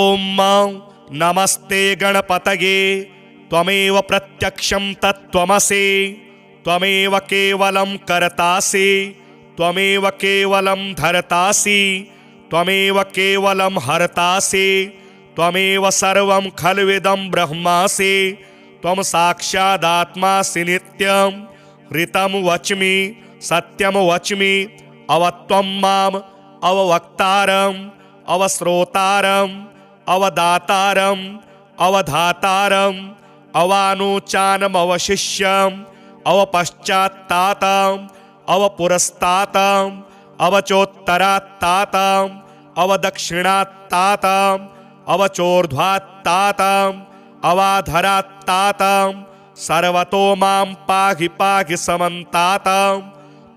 नमस्ते गणपतये त्वमेव प्रत्यक्षं तत्त्वमसि त्वमेव केवलं कर्तासि त्वमेव केवलं धर्तासि त्वमेव केवलं हर्तासि त्वमेव सर्वं खल्विदं ब्रह्मासि त्वं साक्षादात्मासि नित्यं ऋतं वच्मि सत्यं वच्मि अवत्वं माम् अववक्तारम् अवश्रोतारम् अवदातारम् अवधातारम् अवानुचानमवशिष्यम् अवपश्चात्तातम् अवपुरस्तातम् अवचोत्तरात्तातम् अवदक्षिणात्तातम् अवचोर्ध्वात्तातम् अवाधरात्तातम् सर्वतो मां पाहि पाहि समन्तातं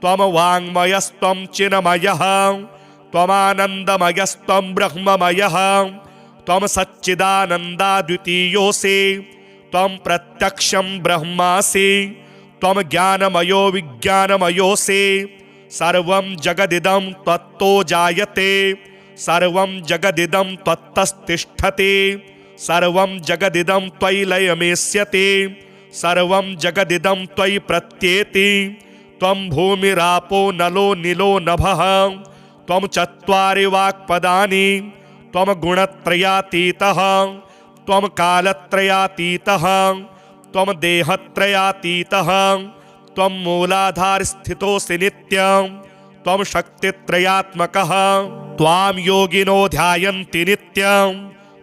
त्वं वाङ्मयस्त्वं चिन्मयः त्वमानन्दमयस्त्वं ब्रह्ममयः त्वं सच्चिदानन्दाद्वितीयोऽसि त्वं प्रत्यक्षं ब्रह्मासि त्वं ज्ञानमयो विज्ञानमयोऽसि सर्वं जगदिदं त्वत्तो जायते सर्वं जगदिदं त्वत्तस्तिष्ठति सर्वं जगदिदं त्वयि लयमेष्यति सर्वं जगदिदं त्वयि प्रत्येति त्वं भूमिरापो नलो नीलो नभः त्वं चत्वारि वाक्पदानि त्वं गुणत्रयातीतः त्वं कालत्रयातीतः त्वं देहत्रयातीतः त्वं मूलाधारस्थितोऽसि नित्यं त्वं शक्तित्रयात्मकः त्वां योगिनो ध्यायन्ति नित्यं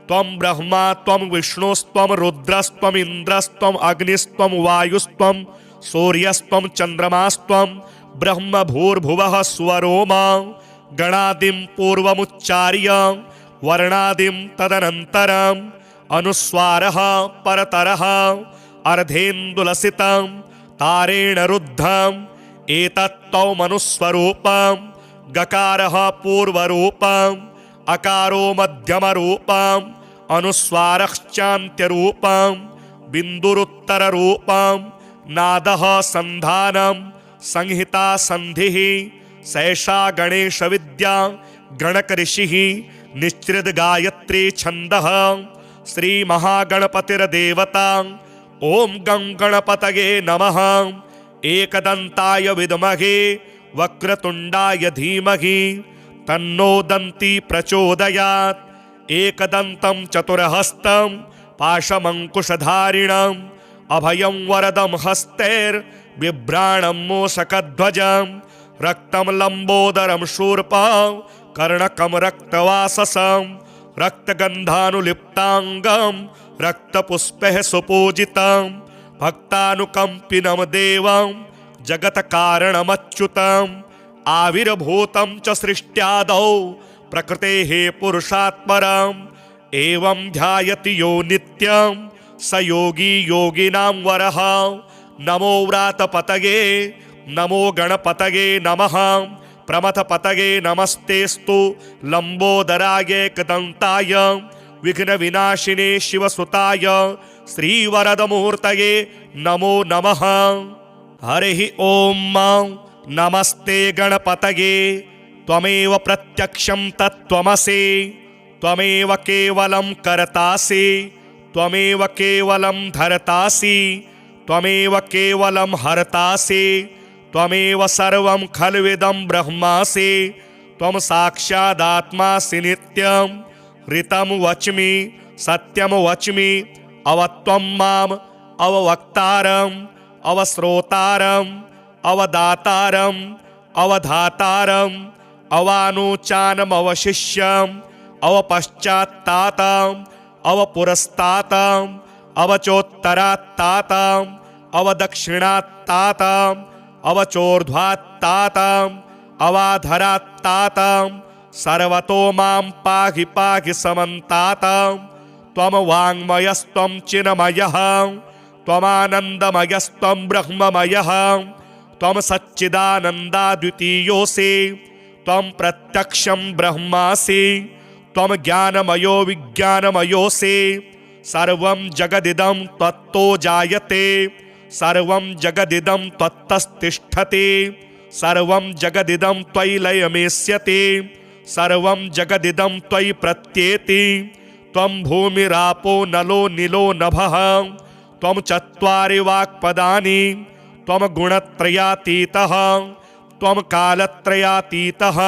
त्वं ब्रह्मा त्वं विष्णुस्त्वं रुद्रस्त्वम् इन्द्रस्त्वम् अग्निस्त्वं वायुस्त्वं सूर्यस्त्वं चन्द्रमास्त्वं ब्रह्म भूर्भुवः स्वरोमा गणादिं पूर्वमुच्चार्य वर्णादिं तदनन्तरम् अनुस्वारः परतरः अर्धेन्दुलसितं तारेण रुद्धम् एतत्तौमनुस्वरूपं गकारः पूर्वरूपम् अकारो मध्यमरूपम् अनुस्वारश्चान्त्यरूपम् बिन्दुरुत्तररूपम् नादः सन्धानं संहिता संधिः सैषा गणेश विद्या गणक ऋषिः निश्चित गायत्री छन्दः श्री महागणपतिर्देवता। ओम गं गणपतये नमः। एकदन्ताय विद्महे वक्रतुण्डाय धीमहि तन्नो दन्ती प्रचोदयात्। एकदन्तं चतुर्हस्तं पाशमङ्कुशधारिणम् अभयं वरदं हस्तैर्बिभ्राणं मूषकध्वजं रक्तं लम्बोदरं शूर्पं कर्णकं रक्तवाससं रक्तगन्धानुलिप्ताङ्गं रक्तपुष्पैः सुपूजितं भक्तानुकम्पिनं देवं जगत्कारणमच्युतम् आविर्भूतं च सृष्ट्यादौ प्रकृतेः पुरुषात्परम् एवं ध्यायति यो नित्यं स योगी योगिनां वरः। नमो व्रातपतये नमो गणपतये नमः। प्रमथपतये नमस्तेस्तु लंबोदराय एकदन्ताय विघ्नविनाशिने शिवसुताय श्रीवरदमूर्तये नमो नमः। हरिः ओम नमस्ते गणपतये त्वमेव प्रत्यक्षं तत्त्वमसि त्वमेव केवलं कर्तासि त्वमेव केवलं धर्तासि त्वमेव केवलं हर्तासि त्वमेव सर्वं खल्विदं ब्रह्मासि त्वं साक्षादात्मासि नित्यं ऋतं वच्मि सत्यं वच्मि अवत्वं माम् अववक्तारम् अवश्रोतारम् अवदातारम् अवधातारम् अवानुचानमवशिष्यम् अवपश्चात्तातम् अवपुरस्तातम् अवचोत्तरात्तातम् अवदक्षिणात्तातम् अवचोर्ध्वात्तातम् अवाधरात्तातम् सर्वतो मां पाहि पाहि समन्तातम् त्वं वाङ्मयस्त्वं चिन्मयः त्वमानन्दमयस्त्वं ब्रह्ममयः त्वं सच्चिदानन्दाद्वितीयोऽसि त्वं प्रत्यक्षं ब्रह्मासि त्वं ज्ञानमयो विज्ञानमयोऽसि सर्वं जगदिदं त्वत्तो जायते सर्वं जगदिदं त्वत्तस्तिष्ठति सर्वं जगदिदं त्वयि लयमेष्यति सर्वं जगदिदं त्वयि प्रत्येति त्वं भूमिरापो नलो नीलो नभः त्वं चत्वारि वाक्पदानि त्वं गुणत्रयातीतः त्वं कालत्रयातीतः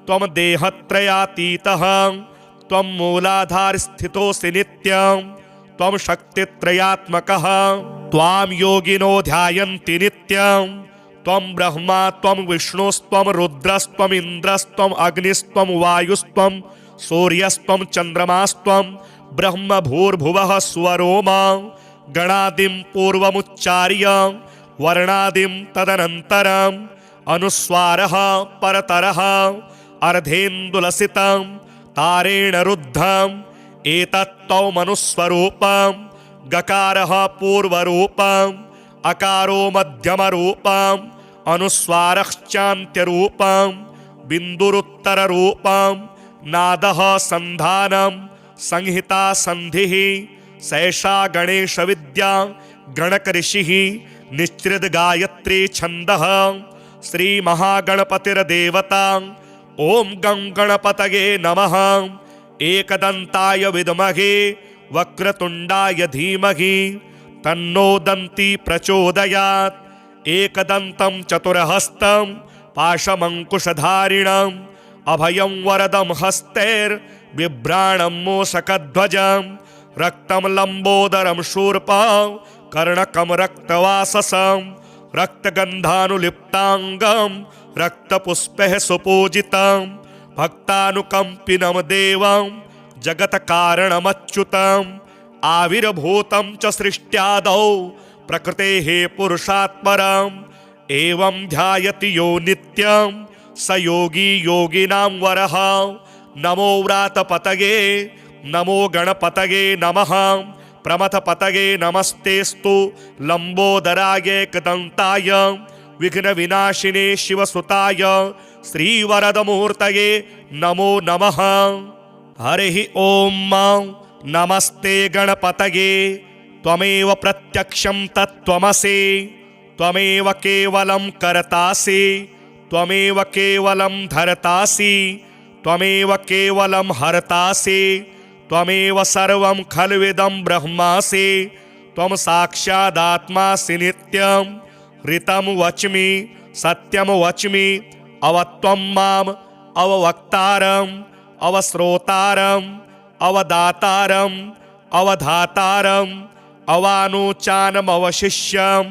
त्वं देहत्रयातीतः त्वं मूलाधारस्थितोऽसि नित्यं त्वं शक्तित्रयात्मकः त्वां योगिनो ध्यायन्ति नित्यं त्वं ब्रह्मा त्वं विष्णुस्त्वं रुद्रस्त्वम् इन्द्रस्त्वम् अग्निस्त्वं वायुस्त्वं सूर्यस्त्वं चन्द्रमास्त्वं ब्रह्म भूर्भुवः स्वरोमा गणादिं पूर्वमुच्चार्य वर्णादिं तदनन्तरम् अनुस्वारः परतरः अर्धेन्दुलसितं तारेण रुद्धम् एतत्तौमनुस्वरूपं गकारः पूर्वरूपम् अकारो मध्यमरूपम् अनुस्वारश्चान्त्यरूपम् बिन्दुरुत्तररूपम् नादः सन्धानं संहिता संधिः सैषा गणेश विद्या गणक ऋषिः निश्चित गायत्री छन्दः श्री महागणपतिर्देवता। ओम गं गणपतये नमः। एकदन्ताय विद्महे वक्रतुण्डाय धीमहि तन्नो दन्ती प्रचोदयात्। एकदन्तं चतुर्हस्तं पाशमङ्कुशधारिणम् अभयं वरदं हस्तैर्बिभ्राणं मूषकध्वजं रक्तं लम्बोदरं शूर्पं कर्णकं रक्तवाससं रक्तगन्धानुलिप्ताङ्गं रक्तपुष्पैः सुपूजितं भक्तानुकम्पिनं देवं जगत्कारणमच्युतम् आविर्भूतं च सृष्ट्यादौ प्रकृतेः पुरुषात्परम् एवं ध्यायति यो नित्यं स योगी योगिनां वरः। नमो व्रातपतये नमो गणपतये नमः। प्रमथपतये नमस्तेस्तु लंबोदराय एकदन्ताय विघ्न विनाशिने शिवसुताय श्रीवरदमूर्तये नमो नमः। हरिः ॐ नमस्ते गणपतये त्वमेव प्रत्यक्षं तत्त्वमसि त्वमेव केवलं कर्तासि त्वमेव केवलं धर्तासि त्वमेव केवलं हर्तासि त्वमेव सर्वं खल्विदं ब्रह्मासि त्वं साक्षादात्मासि नित्यं ऋतं वच्मि सत्यं वच्मि अवत्वं माम् अववक्तारम् अवश्रोतारम् अवदातारम् अवधातारम् अवानुचानमवशिष्यम्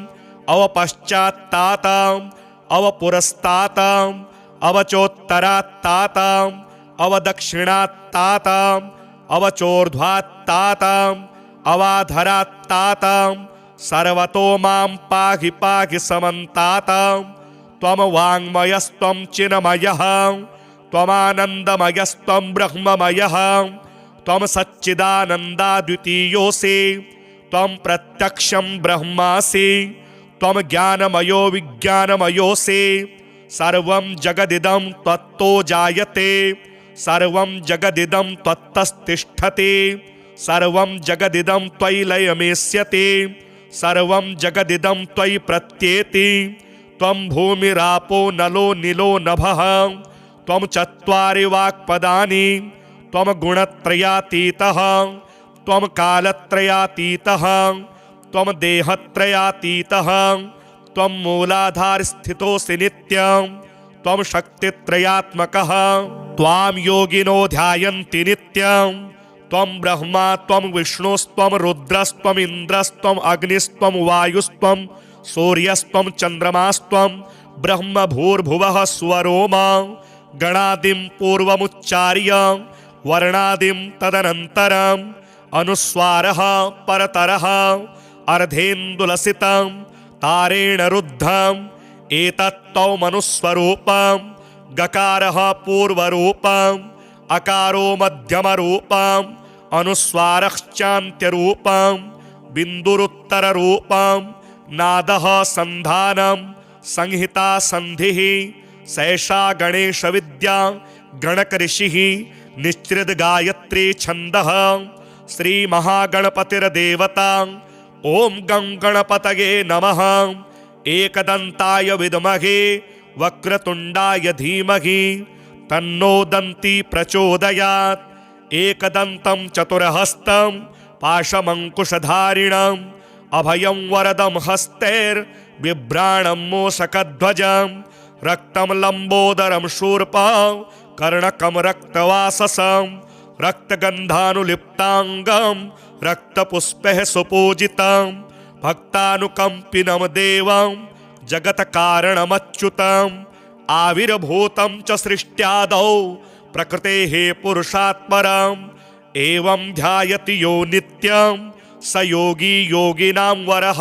अवपश्चात्तातम् अवपुरस्तातम् अवचोत्तरात्तातम् अवदक्षिणात्तातम् अवचोर्ध्वात्तातम् अवाधरात्तातम् सर्वतो मां पाहि पाहि समन्तातम् त्वं वाङ्मयस्त्वं चिन्मयः त्वमानन्दमयस्त्वं ब्रह्ममयः त्वं सच्चिदानन्दाद्वितीयोऽसि त्वं प्रत्यक्षं ब्रह्मासि त्वं ज्ञानमयो विज्ञानमयोऽसि सर्वं जगदिदं त्वत्तो जायते सर्वं जगदिदं त्वत्तस्तिष्ठति सर्वं जगदिदं त्वयि लयमेष्यति सर्वं जगदिदं त्वयि प्रत्येति त्वं भूमिरापो नलो नीलो नभः त्वं चत्वारि वाक्पदानि त्वं गुणत्रयातीतः त्वं कालत्रयातीतः त्वं देहत्रयातीतः त्वं मूलाधारस्थितोऽसि नित्यं त्वं शक्तित्रयात्मकः त्वां योगिनो ध्यायन्ति नित्यं त्वं ब्रह्मा त्वं विष्णुस्त्वं रुद्रस्त्वं इन्द्रस्त्वं अग्निस्त्वं वायुस्त्वं सूर्यस्त्वं चन्द्रमास्त्वं ब्रह्म भूर्भुवः स्वरोमा गणादिं पूर्वमुच्चार्य वर्णादिं तदनन्तरम् अनुस्वारः परतरः अर्धेन्दुलसितं तारेण रुद्धम् एतत्तौमनुस्वरूपं गकारः पूर्वरूपम् अकारो मध्यमरूपम् अनुस्वारश्चान्त्यरूपं बिन्दुरुत्तररूपं नादः सन्धानं संहिता सन्धिः सैषा गणेशविद्या गणकऋषिः निश्चित गायत्री छन्दः श्रीमहागणपतिर्देवता ॐ गं गणपतये नमः। एकदन्ताय विद्महे वक्रतुण्डाय धीमहि तन्नो दन्ती प्रचोदयात्। एकदन्तं चतुर्हस्तं पाशमङ्कुशधारिणम् अभयं वरदं हस्तैर्बिभ्राणं मूषकध्वजं रक्तं लम्बोदरं शूर्पं कर्णकं रक्तवाससं रक्तगन्धानुलिप्ताङ्गं रक्तपुष्पैः सुपूजितं भक्तानुकम्पिनं देवं जगत्कारणमच्युतम् आविर्भूतं च सृष्ट्यादौ प्रकृतेः पुरुषात्परम् एवं ध्यायति यो नित्यं स योगी योगिनां वरः।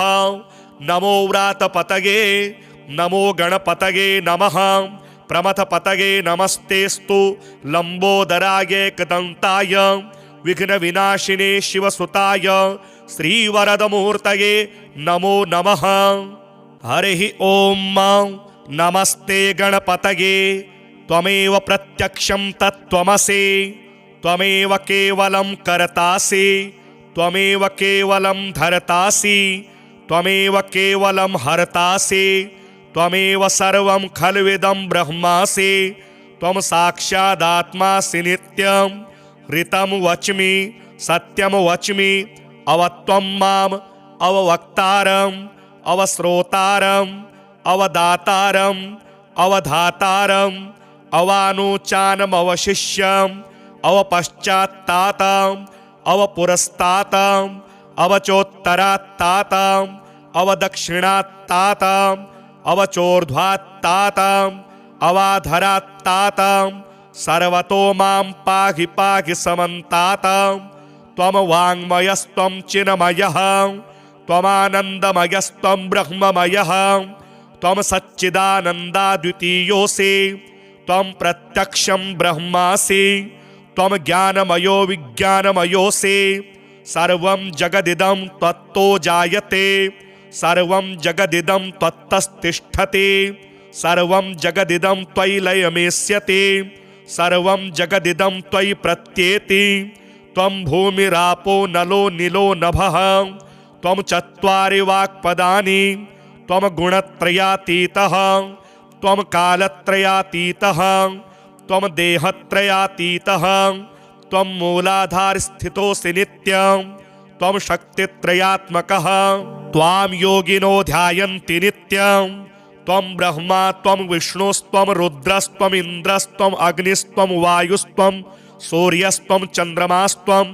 नमो व्रातपतये नमो गणपतये नमः। प्रमथपतये नमस्तेस्तु लम्बोदराय एकदन्ताय विघ्न विनाशिने शिवसुताय श्रीवरदमूर्तये नमो नमः। हरिः ॐ नमस्ते गणपतये त्वमेव प्रत्यक्षं तत्त्वमसि त्वमेव केवलं कर्तासि त्वमेव केवलं धर्तासि त्वमेव केवलं हर्तासि त्वमेव सर्वं खल्विदं ब्रह्मासि त्वं साक्षादात्मासि नित्यं ऋतं वच्मि सत्यं वच्मि अवत्वं माम् अववक्तारम् अवश्रोतारम् अवदातारम् अवधातारम् अवानुचानमवशिष्यम् अवपश्चात्तातम् अवपुरस्तातम् अवचोत्तरात्तातम् अवदक्षिणात्तातम् अवचोर्ध्वात्तातम् अवाधरात्तातम् सर्वतो मां पाहि पाहि समन्तातम् त्वं वाङ्मयस्त्वं चिन्मयः त्वमानन्दमयस्त्वं ब्रह्ममयः त्वं सच्चिदानन्दाद्वितीयोऽसि त्वं प्रत्यक्षं ब्रह्मासि त्वं ज्ञानमयो विज्ञानमयोऽसि सर्वं जगदिदं त्वत्तो जायते सर्वं जगदिदं त्वत्तस्तिष्ठति सर्वं जगदिदं त्वयि लयमेष्यति सर्वं जगदिदं त्वयि प्रत्येति त्वं भूमिरापो नलो नीलो नभः त्वं चत्वारि वाक्पदानि त्वं गुणत्रयातीतः त्वं कालत्रयातीतः त्वं देहत्रयातीतः त्वं मूलाधारस्थितोऽसि नित्यं त्वं शक्तित्रयात्मकः त्वां योगिनो ध्यायन्ति नित्यं त्वं ब्रह्मा त्वं विष्णुस्त्वं रुद्रस्त्वं इन्द्रस्त्वं अग्निस्त्वं वायुस्त्वं सूर्यस्त्वं चन्द्रमास्त्वं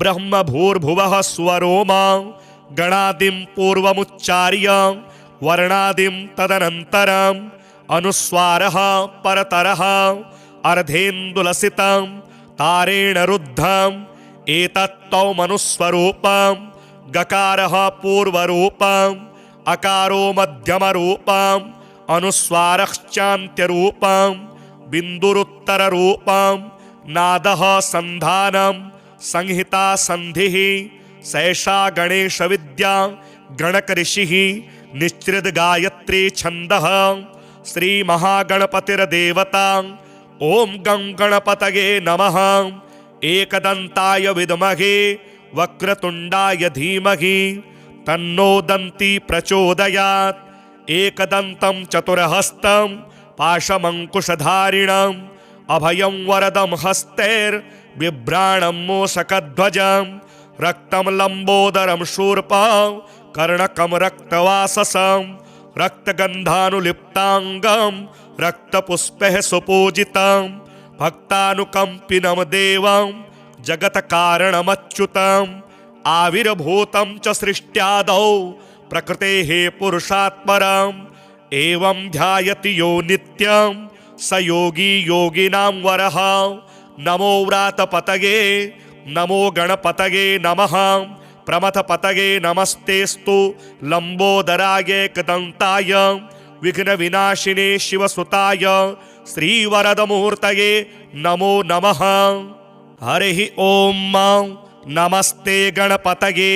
ब्रह्म भूर्भुवः स्वरोमा गणादिं पूर्वमुच्चार्य वर्णादिं तदनन्तरम् अनुस्वारः परतरः अर्धेन्दुलसितं तारेण रुद्धम् एतत्तौ मनुस्वरूपं गकारः पूर्वरूपम् अकारो मध्यमरूपम् अनुस्वारश्चान्त्यरूपम् बिन्दुरुत्तररूपम् नादः सन्धानं संहिता सन्धिः सैषा गणेशविद्या गणकऋषिः निश्चिद गायत्री छन्दः श्रीमहागणपतिर्देवता ॐ गं गणपतये नमः एकदन्ताय विद्महे वक्रतुण्डाय धीमहि तन्नो दन्ती प्रचोदयात् एकदन्तं चतुर्हस्तं पाशमङ्कुशधारिणम् अभयं वरदं हस्तैर्बिभ्राणं मूषकध्वजं रक्तं लम्बोदरं शूर्पं कर्णकं रक्तवाससं रक्तगन्धानुलिप्ताङ्गं रक्तपुष्पैः सुपूजितं भक्तानुकम्पिनं देवं जगत्कारणमच्युतम् आविर्भूतं च सृष्ट्यादौ प्रकृतेः पुरुषात् परम् एवं ध्यायति यो नित्यं स योगी योगिनां वरः नमो व्रातपतये नमो गणपतये नमः प्रमथपतये नमस्तेस्तु लम्बोदराय एकदन्ताय विघ्नविनाशिने शिवसुताय श्रीवरदमूर्तये नमो नमः। हरिः ॐ नमस्ते गणपतये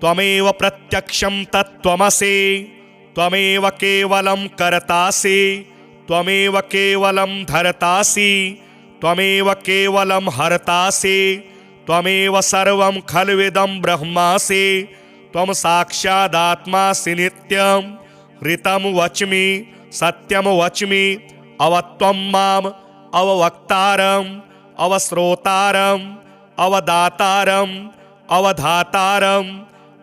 त्वमेव प्रत्यक्षं तत्त्वमसि त्वमेव केवलं कर्तासि त्वमेव केवलं धर्तासि त्वमेव केवलं हर्तासि त्वमेव सर्वं खल्विदं ब्रह्मासि त्वं साक्षादात्मासि नित्यं ऋतं वच्मि सत्यं वच्मि अवत्वं माम् अववक्तारम् अवश्रोतारम् अवदातारम् अवधातारम्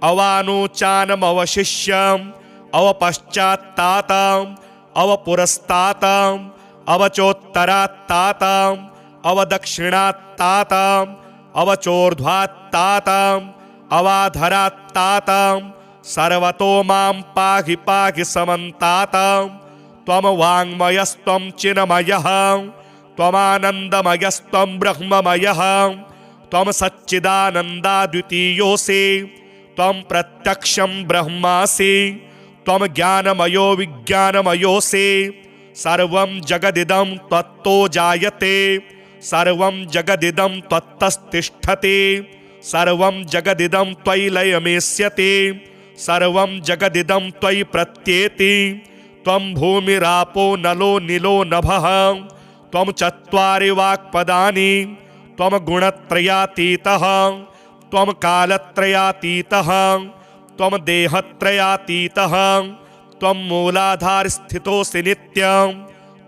अवानुचानमवशिष्यम् अवपश्चात्तातम् अवपुरस्तातम् अवचोत्तरात्तातम् अवदक्षिणात्तातम् अवचोर्ध्वात्तातम् अवाधरात्तातम् सर्वतो मां पाहि पाहि समन्तातम् त्वं वाङ्मयस्त्वं चिन्मयः त्वमानन्दमयस्त्वं ब्रह्ममयः त्वं सच्चिदानन्दाद्वितीयोऽसि त्वं प्रत्यक्षं ब्रह्मासि त्वं ज्ञानमयो विज्ञानमयोऽसि सर्वं जगदिदं त्वत्तो जायते सर्वं जगदिदं त्वत्तस्तिष्ठति सर्वं जगदिदं त्वयि लयमेष्यति सर्वं जगदिदं त्वयि प्रत्येति त्वं भूमिरापो नलो नीलो नभः त्वं चत्वारि वाक्पदानि त्वं गुणत्रयातीतः त्वं कालत्रयातीतः त्वं देहत्रयातीतः त्वं मूलाधारस्थितोऽसि नित्यं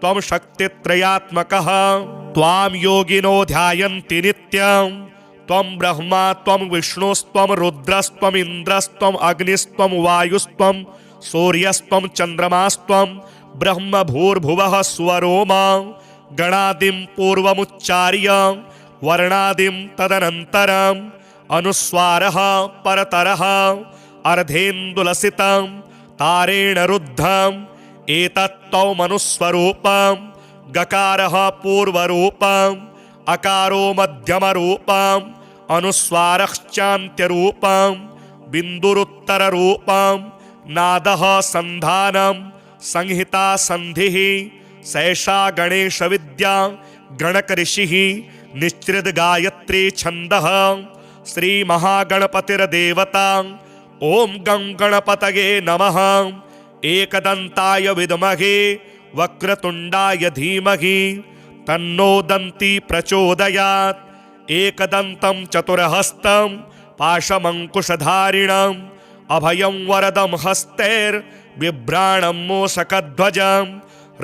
त्वं शक्तित्रयात्मकः त्वां योगिनो ध्यायन्ति नित्यं त्वं ब्रह्मा त्वं विष्णुस्त्वं रुद्रस्त्वं इन्द्रस्त्वं अग्निस्त्वं वायुस्त्वं सूर्यस्त्वं चन्द्रमास्त्वं ब्रह्म भूर्भुवः स्वरोमा गणादिं पूर्वमुच्चार्य वर्णादिं तदनन्तरम् अनुस्वारः परतरः अर्धेन्दुलसितं तारेण रुद्धम् एतत्तौ मनुस्वरूपं गकारः पूर्वरूपम् अकारो मध्यमरूपम् अनुस्वारश्चान्त्यरूपम् बिन्दुरुत्तररूपम् नादः सन्धानं संहिता सन्धिः सैषा गणेशविद्या गणकऋषिः निश्चिद गायत्री छन्दः श्रीमहागणपतिर्देवता ॐ गं गणपतये नमः। एकदन्ताय विद्महे वक्रतुण्डाय धीमहि तन्नो दन्ती प्रचोदयात्। एकदन्तं चतुर्हस्तं पाशमङ्कुशधारिणम् अभयं वरदं हस्तैर्बिभ्राणं मूषकध्वजं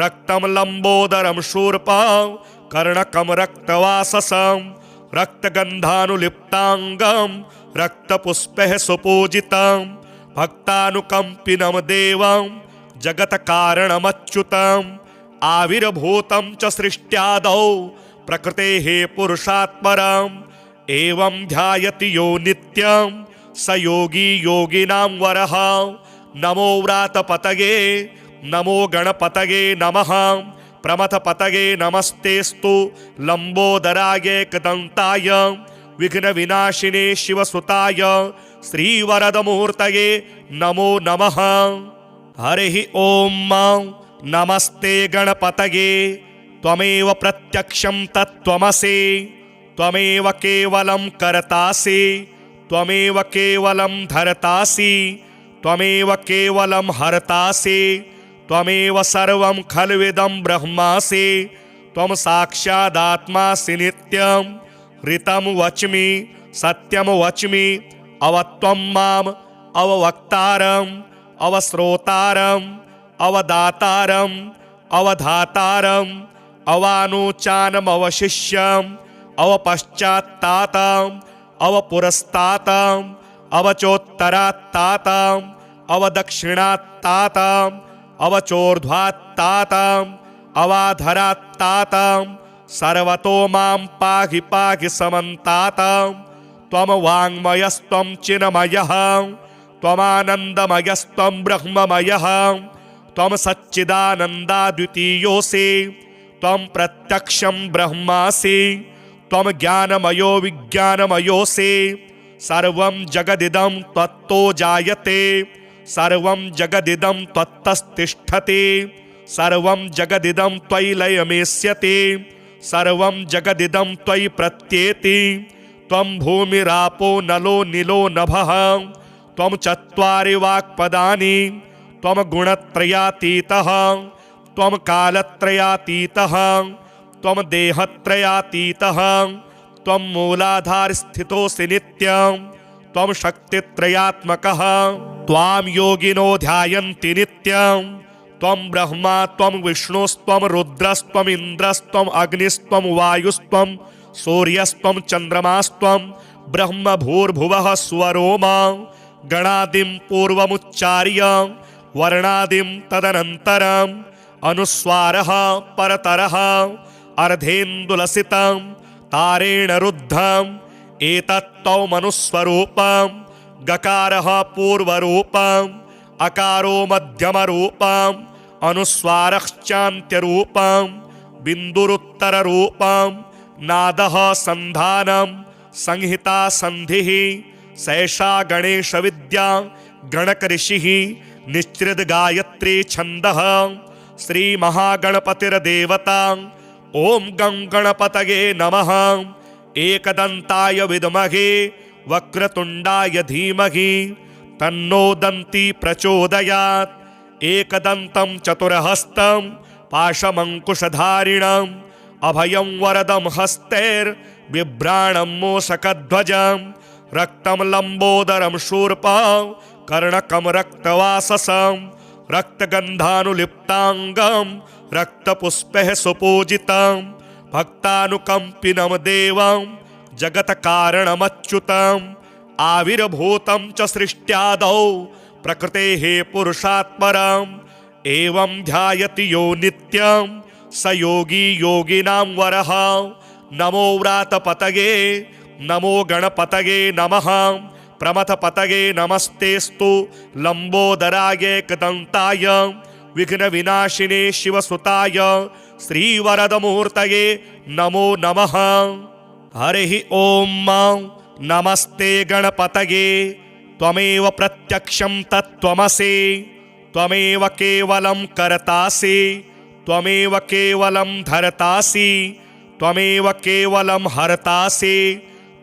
रक्तं लम्बोदरं शूर्पं कर्णकं रक्तवाससं रक्तगन्धानुलिप्ताङ्गं रक्तपुष्पैः सुपूजितं भक्तानुकम्पिनं देवं जगत्कारणमच्युतम् आविर्भूतं च सृष्ट्यादौ प्रकृतेः पुरुषात् परम् एवं ध्यायति यो नित्यं स योगी योगिनां वरः। नमो व्रातपतये नमो गणपतये नमः। प्रमथपतये नमस्तेस्तु लम्बोदराय एकदन्ताय विघ्नविनाशिने शिवसुताय श्रीवरदमूर्तये नमो नमः। हरिः ॐ नमस्ते गणपतये त्वमेव प्रत्यक्षं तत्त्वमसि त्वमेव केवलं कर्तासि त्वमेव केवलं धर्तासि त्वमेव केवलं हर्तासि त्वमेव सर्वं खल्विदं ब्रह्मासि त्वं साक्षादात्मासि नित्यं ऋतं वच्मि सत्यं वच्मि अवत्वं माम् अववक्तारम् अवश्रोतारम् अवदातारम् अवधातारम् अवानुचानमवशिष्यम् अवपश्चात्तातम् अवपुरस्तातम् अवचोत्तरात्तातम् अवदक्षिणात्तातम् अवचोर्ध्वात्तातम् अवाधरात्तातम् सर्वतो मां पाहि पाहि समन्तातम् त्वं वाङ्मयस्त्वं चिन्मयः त्वमानन्दमयस्त्वं ब्रह्ममयः त्वं सच्चिदानन्दाद्वितीयोऽसि त्वं प्रत्यक्षं ब्रह्मासि त्वं ज्ञानमयो विज्ञानमयोऽसि सर्वं जगदिदं त्वत्तो जायते सर्वं जगदिदं त्वत्तस्तिष्ठति सर्वं जगदिदं त्वयि लयमेष्यति सर्वं जगदिदं त्वयि प्रत्येति त्वं भूमिरापो नलो नीलो नभः त्वं चत्वारि वाक्पदानि त्वं गुणत्रयातीतः त्वं कालत्रयातीतः त्वं देहत्रयातीतः त्वं मूलाधारस्थितोऽसि नित्यं त्वं शक्तित्रयात्मकः त्वां योगिनो ध्यायन्ति नित्यं त्वं ब्रह्मा त्वं विष्णुस्त्वं रुद्रस्त्वं इन्द्रस्त्वं अग्निस्त्वं वायुस्त्वं सूर्यस्त्वं चन्द्रमास्त्वं ब्रह्म भूर्भुवः स्वरोमा गणादिं पूर्वमुच्चार्य वर्णादिं तदनन्तरम् अनुस्वारः परतरः अर्धेन्दुलसितं तारेण रुद्धम् एतत्तौमनुस्वरूपं गकारः पूर्वरूपम् अकारो मध्यमरूपम् अनुस्वारश्चान्त्यरूपं बिन्दुरुत्तररूपं नादः सन्धानं संहिता सन्धिः सैषा गणेशविद्या गणकऋषिः निश्चित गायत्री छन्दः श्रीमहागणपतिर्देवता। ॐ गं गणपतये नमः। एकदन्ताय विद्महे वक्रतुण्डाय धीमहि तन्नो दन्ती प्रचोदयात्। एकदन्तं चतुर्हस्तं पाशमङ्कुशधारिणम् अभयं वरदं हस्तैर्बिभ्राणं मूषकध्वजं रक्तं लम्बोदरं शूर्पं कर्णकं रक्तवाससं रक्तगन्धानुलिप्ताङ्गं रक्तपुष्पैः सुपूजितं भक्तानुकम्पिनं देवं जगत्कारणमच्युतम् आविर्भूतं च सृष्ट्यादौ प्रकृतेः पुरुषात् परम् एवं ध्यायति यो नित्यं स योगी योगिनां वरः। नमो व्रातपतये नमो गणपतये नमः। प्रमथपतये नमस्तेस्तु लम्बोदराय एकदन्ताय विघ्नविनाशिने शिवसुताय श्रीवरदमूर्तये नमो नमः। हरिः ॐ नमस्ते गणपतये त्वमेव प्रत्यक्षं तत्त्वमसि त्वमेव केवलं कर्तासि त्वमेव केवलं धर्तासि त्वमेव केवलं हर्तासि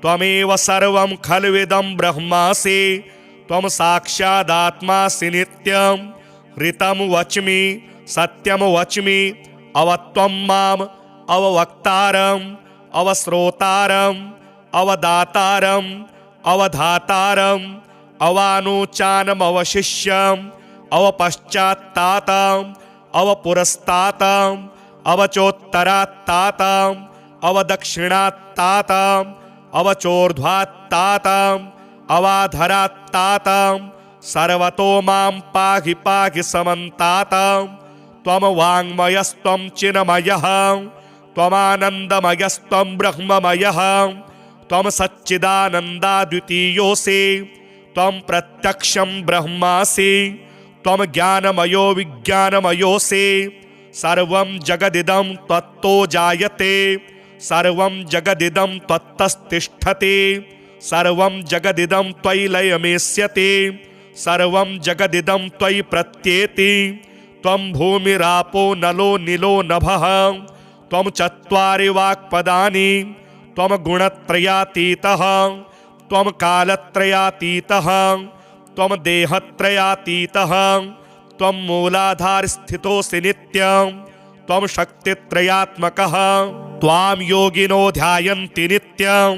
त्वमेव सर्वं खल्विदं ब्रह्मासि त्वं साक्षादात्मासि नित्यं ऋतं वच्मि सत्यं वच्मि अवत्वं माम् अववक्तारम् अवश्रोतारम् अवदातारम् अवधातारम् अवानुचानमवशिष्यम् अवपश्चात्तातम् अवपुरस्तातम् अवचोत्तरात्तातम् अवदक्षिणात्तातम् अवचोर्ध्वात्तातम् अवाधरात्तातम् सर्वतो मां पाहि पाहि समन्तातम् त्वं वाङ्मयस्त्वं चिन्मयः त्वमानन्दमयस्त्वं ब्रह्ममयः त्वं सच्चिदानन्दाद्वितीयोऽसि त्वं प्रत्यक्षं ब्रह्मासि त्वं ज्ञानमयो विज्ञानमयोऽसि सर्वं जगदिदं त्वत्तो जायते सर्वं जगदिदं त्वत्तस्तिष्ठति सर्वं जगदिदं त्वयि लयमेष्यति सर्वं जगदिदं त्वयि प्रत्येति त्वं भूमिरापो नलो नीलो नभः त्वं चत्वारि वाक्पदानि त्वं गुणत्रयातीतः त्वं कालत्रयातीतः त्वं देहत्रयातीतः त्वं मूलाधारस्थितोऽसि नित्यं त्वं शक्तित्रयात्मकः त्वां योगिनो ध्यायन्ति नित्यं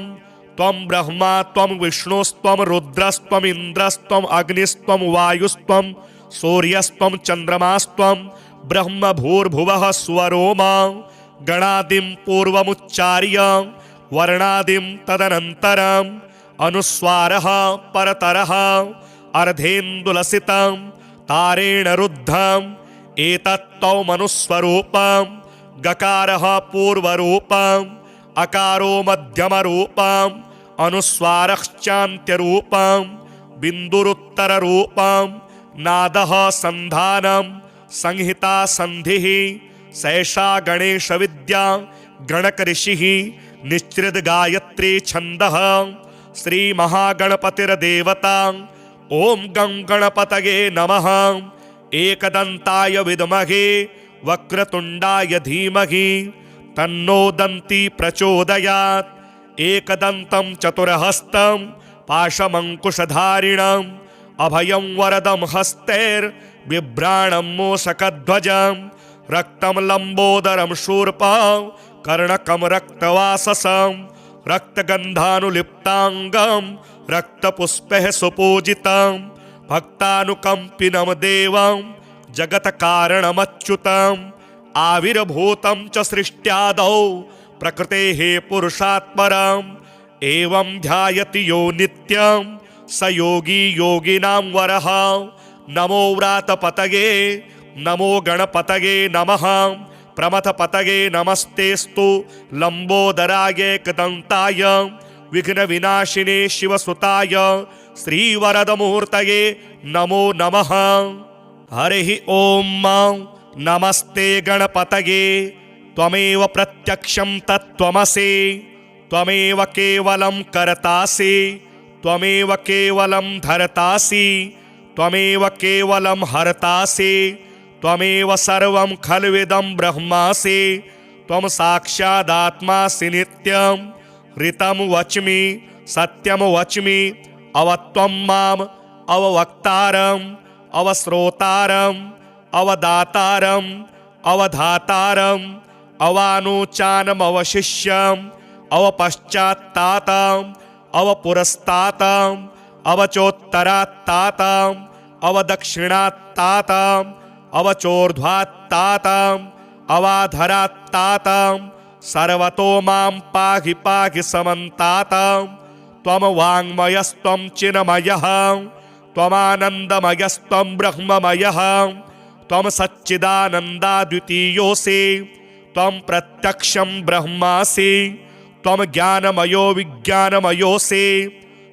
त्वं ब्रह्मा त्वं विष्णुस्त्वं रुद्रस्त्वम् इन्द्रस्त्वम् अग्निस्त्वं वायुस्त्वं सूर्यस्त्वं चन्द्रमास्त्वं ब्रह्म भूर्भुवः स्वरोमा गणादिं पूर्वमुच्चार्य वर्णादिं तदनन्तरम् अनुस्वारः परतरः अर्धेन्दुलसितं तारेण रुद्धम् एतत्त्वमनुस्वरूपं गकारः पूर्वरूपम् अकारो मध्यमरूपम् अनुस्वारश्चान्त्यरूपम् बिन्दुरुत्तररूपम् नादः सन्धानं संहिता सन्धिः सैषा गणेशविद्या गणकऋषिः निश्चित गायत्री छन्दः श्रीमहागणपतिर्देवता ॐ गं गणपतये नमः एकदन्ताय विद्महे वक्रतुण्डाय धीमहि तन्नो दन्ती प्रचोदयात् एकदन्तं चतुर्हस्तं पाशमङ्कुशधारिणम् अभयं वरदं हस्तैर्बिभ्राणं मूषकध्वजं रक्तं लम्बोदरं शूर्पं कर्णकं रक्तवाससं रक्तगन्धानुलिप्ताङ्गं रक्तपुष्पैः सुपूजितं भक्तानुकम्पिनं देवं जगत्कारणमच्युतम् आविर्भूतं च सृष्ट्यादौ प्रकृतेः पुरुषात्परम् एवं ध्यायति यो नित्यं स योगी योगिनां वरः नमो व्रातपतये नमो गणपतये नमः प्रमथपतये नमस्तेस्तु लम्बोदराय एकदन्ताय विघ्नविनाशिने शिवसुताय श्रीवरदमूर्तये नमो नमः। हरिः ॐ नमस्ते गणपतये त्वमेव प्रत्यक्षं तत्त्वमसि त्वमेव केवलं कर्तासि त्वमेव केवलं धर्तासि त्वमेव केवलं हर्तासि त्वमेव सर्वं खल्विदं ब्रह्मासि त्वं साक्षादात्मासि नित्यं ऋतं वच्मि सत्यं वच्मि अवत्वं माम् अववक्तारम् अवश्रोतारम् अवदातारम् अवधातारम् अवानुचानमवशिष्यम् अवपश्चात्तातम् अवपुरस्तातम् अवचोत्तरात्तातम् अवदक्षिणात्तातम् अवचोर्ध्वात्तातम् अवाधरात्तातम् सर्वतो मां पाहि पाहि समन्तातम् त्वं वाङ्मयस्त्वं चिन्मयः त्वमानन्दमयस्त्वं ब्रह्ममयः त्वं सच्चिदानन्दाद्वितीयोऽसि त्वं प्रत्यक्षं ब्रह्मासि त्वं ज्ञानमयो विज्ञानमयोऽसि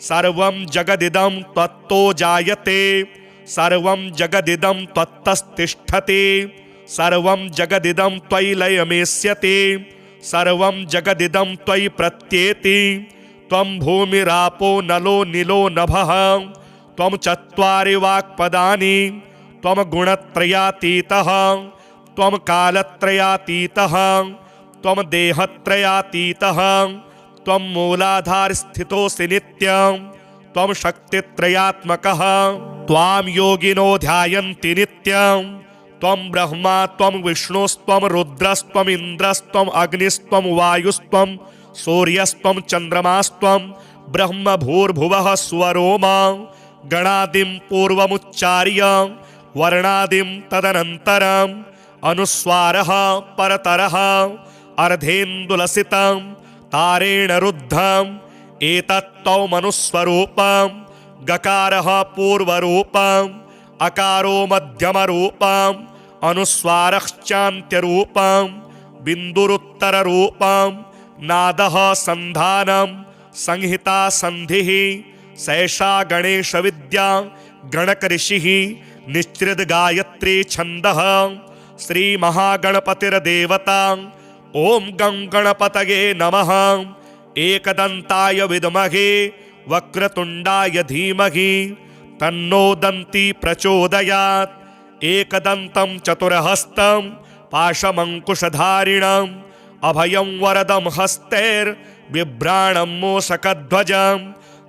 सर्वं जगदिदं त्वत्तो जायते सर्वं जगदिदं त्वत्तस्तिष्ठति सर्वं जगदिदं त्वयि लयमेष्यति सर्वं जगदिदं त्वयि प्रत्येति त्वं भूमिरापो नलो नीलो नभः त्वं चत्वारि वाक्पदानि त्वं गुणत्रयातीतः त्वं कालत्रयातीतः त्वं देहत्रयातीतः त्वं मूलाधारस्थितोऽसि नित्यं त्वं शक्तित्रयात्मकः त्वां योगिनो ध्यायन्ति नित्यं त्वं ब्रह्मा त्वं विष्णुस्त्वं रुद्रस्त्वम् इन्द्रस्त्वम् अग्निस्त्वं वायुस्त्वं सूर्यस्त्वं चन्द्रमास्त्वं ब्रह्म भूर्भुवः स्वरोमा गणादिं पूर्वमुच्चार्य वर्णादिं तदनन्तरम् अनुस्वारः परतरः अर्धेन्दुलसितं तारेण रुद्धम् एतत्तौमनुस्वरूपं गकारः पूर्वरूपम् अकारो मध्यमरूपम् अनुस्वारश्चान्त्यरूपम् बिन्दुरुत्तररूपम् नादः सन्धानं संहिता सन्धिः सैषा गणेशविद्या गणकऋषिः निश्चित गायत्री छन्दः श्रीमहागणपतिर्देवता ॐ गं गणपतये नमः एकदन्ताय विद्महे वक्रतुण्डाय धीमहि तन्नो दन्ती प्रचोदयात् एकदन्तं चतुर्हस्तं पाशमङ्कुशधारिणम् अभयं वरदं हस्तैर्बिभ्राणं मूषकध्वजं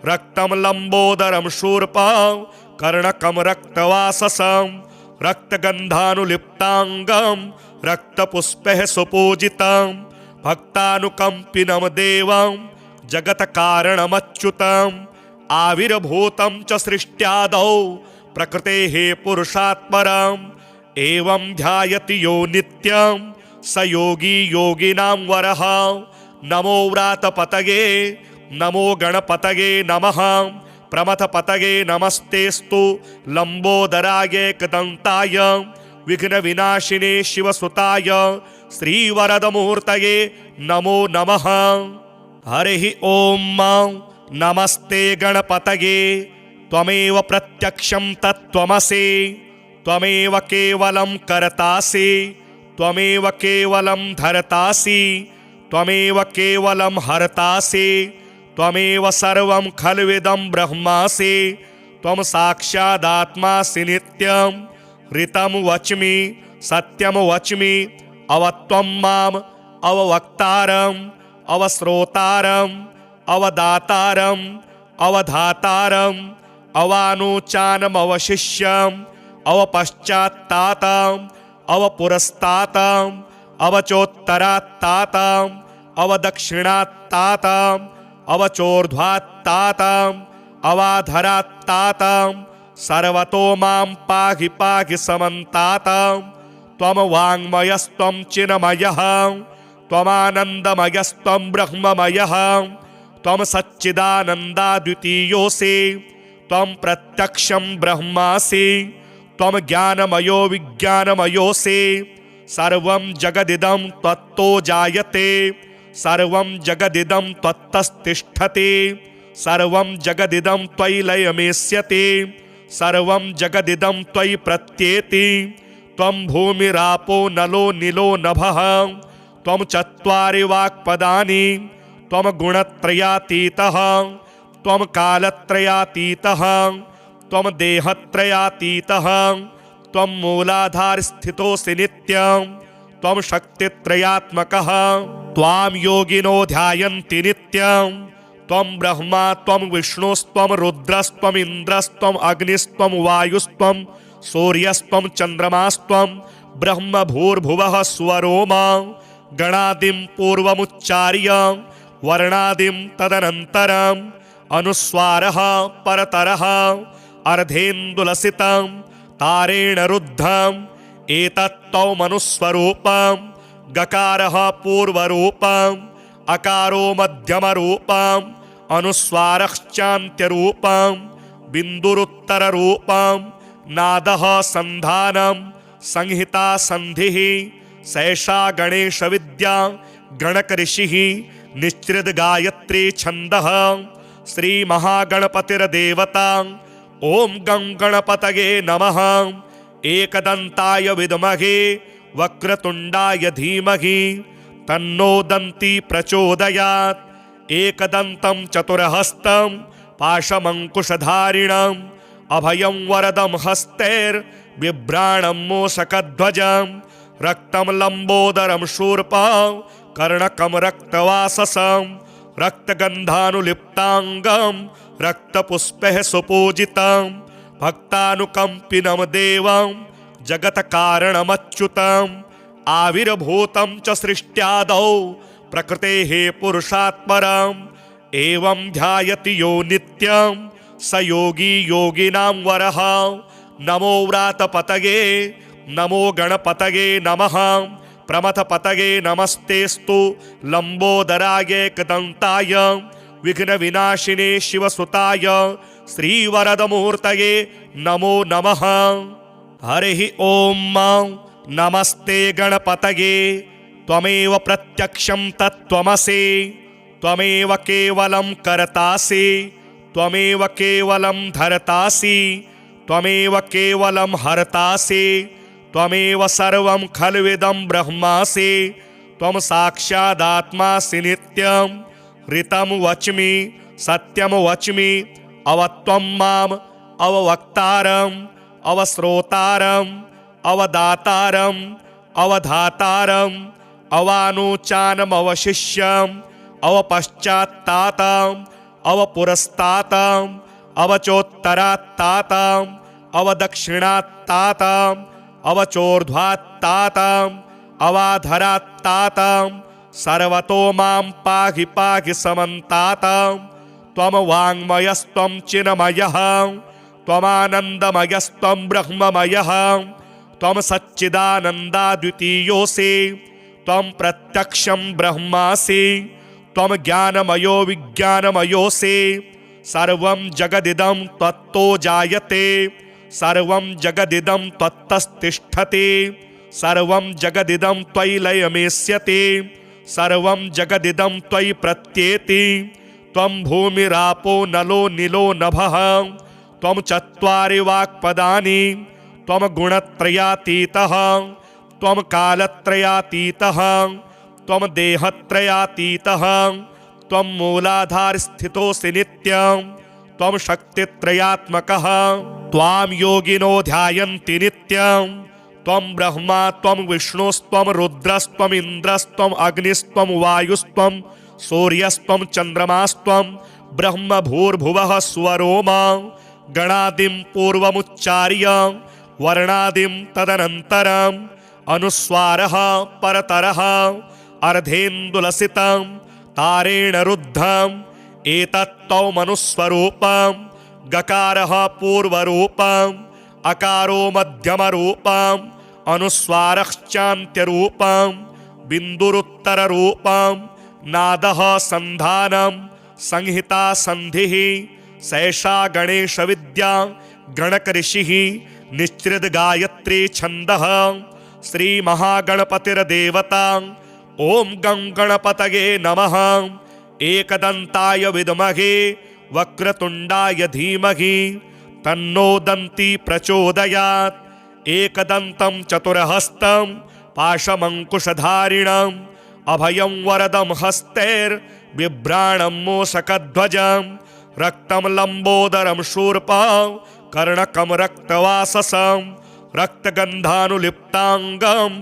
रक्तं लम्बोदरं शूर्पं कर्णकं रक्तवाससं रक्तगन्धानुलिप्ताङ्गं रक्तपुष्पैः सुपूजितं भक्तानुकम्पिनं देवं जगत्कारणमच्युतम् आविर्भूतं च सृष्ट्यादौ प्रकृतेः पुरुषात्परम् एवं ध्यायति यो नित्यं स योगी योगिनां वरः नमो व्रातपतये नमो गणपतये नमः प्रमथपतये नमस्तेस्तु लम्बोदराय एकदन्ताय विघ्नविनाशिने शिवसुताय श्रीवरदमूर्तये नमो नमः। हरिः ॐ नमस्ते गणपतये त्वमेव प्रत्यक्षं तत्त्वमसि त्वमेव केवलं कर्तासि त्वमेव केवलं धर्तासि त्वमेव केवलं हर्तासि त्वमेव सर्वं खल्विदं ब्रह्मासि त्वं साक्षादात्मासि नित्यं ऋतं वच्मि सत्यं वच्मि अवत्वं माम् अववक्तारम् अवश्रोतारम् अवदातारम् अवधातारम् अवानुचानमवशिष्यम् अवपश्चात्तातम् अवपुरस्तातम् अवचोत्तरात्तातम् अवदक्षिणात्तातम् अवचोर्ध्वात्तातम् अवाधरात्तातम् सर्वतो मां पाहि पाहि समन्तातम् त्वं वाङ्मयस्त्वं चिन्मयः त्वमानन्दमयस्त्वं ब्रह्ममयः त्वं सच्चिदानन्दाद्वितीयोऽसि त्वं प्रत्यक्षं ब्रह्मासि त्वं ज्ञानमयो विज्ञानमयोऽसि सर्वं जगदिदं त्वत्तो जायते सर्वं जगदिदं त्वत्तस्तिष्ठति सर्वं जगदिदं त्वयि लयमेष्यति सर्वं जगदिदं त्वयि प्रत्येति त्वं भूमिरापो नलो नीलो नभः त्वं चत्वारि वाक्पदानि त्वं गुणत्रयातीतः त्वं कालत्रयातीतः त्वं देहत्रयातीतः त्वं मूलाधारस्थितोऽसि नित्यं त्वं शक्तित्रयात्मकः त्वां योगिनो ध्यायन्ति नित्यं त्वं ब्रह्मा त्वं विष्णुस्त्वं रुद्रस्त्वम् इन्द्रस्त्वम् अग्निस्त्वं वायुस्त्वं सूर्यस्त्वं चन्द्रमास्त्वं ब्रह्म भूर्भुवः स्वरोमा गणादिं पूर्वमुच्चार्य वर्णादिं तदनन्तरम् अनुस्वारः परतरः अर्धेन्दुलसितं तारेण रुद्धम् एतत्तौमनुस्वरूपं गकारः पूर्वरूपम् अकारो मध्यमरूपम् अनुस्वारश्चान्त्यरूपम् बिन्दुरुत्तररूपम् नादः सन्धानं संहिता सन्धिः सैषा गणेशविद्या गणकऋषिः निश्चित गायत्री छन्दः श्रीमहागणपतिर्देवता ॐ गं गणपतये नमः एकदन्ताय विद्महे वक्रतुण्डाय धीमहि तन्नो दन्ती प्रचोदयात् एकदन्तं चतुर्हस्तं पाशमङ्कुशधारिणम् अभयं वरदं हस्तैर्बिभ्राणं मूषकध्वजं रक्तं लम्बोदरं शूर्पं कर्णकं रक्तवाससं रक्तगन्धानुलिप्ताङ्गं रक्तपुष्पैः सुपूजितं भक्तानुकम्पिनं देवं जगत्कारणमच्युतम् आविर्भूतं च सृष्ट्यादौ प्रकृतेः पुरुषात् परम् एवं ध्यायति यो नित्यं स योगी योगिनां वरः। नमो व्रातपतये नमो गणपतये नमः प्रमथपतये नमस्तेस्तु लंबोदराय एकदन्ताय विघ्नविनाशिने शिवसुताय श्रीवरदमूर्तये नमो नमः। हरिः ॐ नमस्ते गणपतये त्वमेव प्रत्यक्षं तत्त्वमसि त्वमेव केवलं कर्तासि त्वमेव केवलं धर्तासि त्वमेव केवलं हर्तासि त्वमेव सर्वं खल्विदं ब्रह्मासि त्वं साक्षादात्मासि नित्यं ऋतं वच्मि सत्यं वच्मि अवत्वं माम् अववक्तारम् अवश्रोतारम् अवदातारम् अवधातारम् अवानुचानमवशिष्यम् अवपश्चात्तातम् अवपुरस्तातम् अवचोत्तरात्तातम् अवदक्षिणात्तातम् अवचोर्ध्वात्तातम् अवाधरात्तातम् सर्वतो मां पाहि पाहि समन्तातम् त्वं वाङ्मयस्त्वं चिन्मयः त्वमानन्दमयस्त्वं ब्रह्ममयः त्वं सच्चिदानन्दाद्वितीयोऽसि त्वं प्रत्यक्षं ब्रह्मासि त्वं ज्ञानमयो विज्ञानमयोऽसि सर्वं जगदिदं त्वत्तो जायते सर्वं जगदिदं त्वत्तस्तिष्ठति सर्वं जगदिदं त्वयि लयमेष्यति सर्वं जगदिदं त्वयि प्रत्येति त्वं भूमिरापो नलो नीलो नभः त्वं चत्वारि वाक्पदानि त्वं गुणत्रयातीतः त्वं कालत्रयातीतः त्वं देहत्रयातीतः त्वं मूलाधारस्थितोऽसि नित्यं त्वं शक्तित्रयात्मकः त्वां योगिनो ध्यायन्ति नित्यं त्वं ब्रह्मा त्वं विष्णुस्त्वं रुद्रस्त्वं इन्द्रस्त्वं अग्निस्त्वं वायुस्त्वं सूर्यस्त्वं चन्द्रमास्त्वं ब्रह्म भूर्भुवः स्वरोमा गणादिं पूर्वमुच्चार्य वर्णादिं तदनन्तरम् अनुस्वारः परतरः अर्धेन्दुलसितं तारेण रुद्धम् एतत्तौमनुस्वरूपं गकारः पूर्वरूपम् अकारो मध्यमरूपम् अनुस्वारश्चान्त्यरूपम् बिन्दुरुत्तररूपम् नादः सन्धानं संहिता सन्धिः सैषा गणेशविद्या गणकऋषिः निश्चित गायत्री छन्दः श्रीमहागणपतिर्देवता ॐ गं गणपतये नमः एकदन्ताय विद्महे वक्रतुण्डाय धीमहि तन्नो दन्ती प्रचोदयात् एकदन्तं चतुर्हस्तं पाशमङ्कुशधारिणम् अभयं वरदं हस्तैर्बिभ्राणं मूषकध्वजं रक्तं लम्बोदरं शूर्पं कर्णकं रक्तवाससं रक्तगन्धानुलिप्ताङ्गं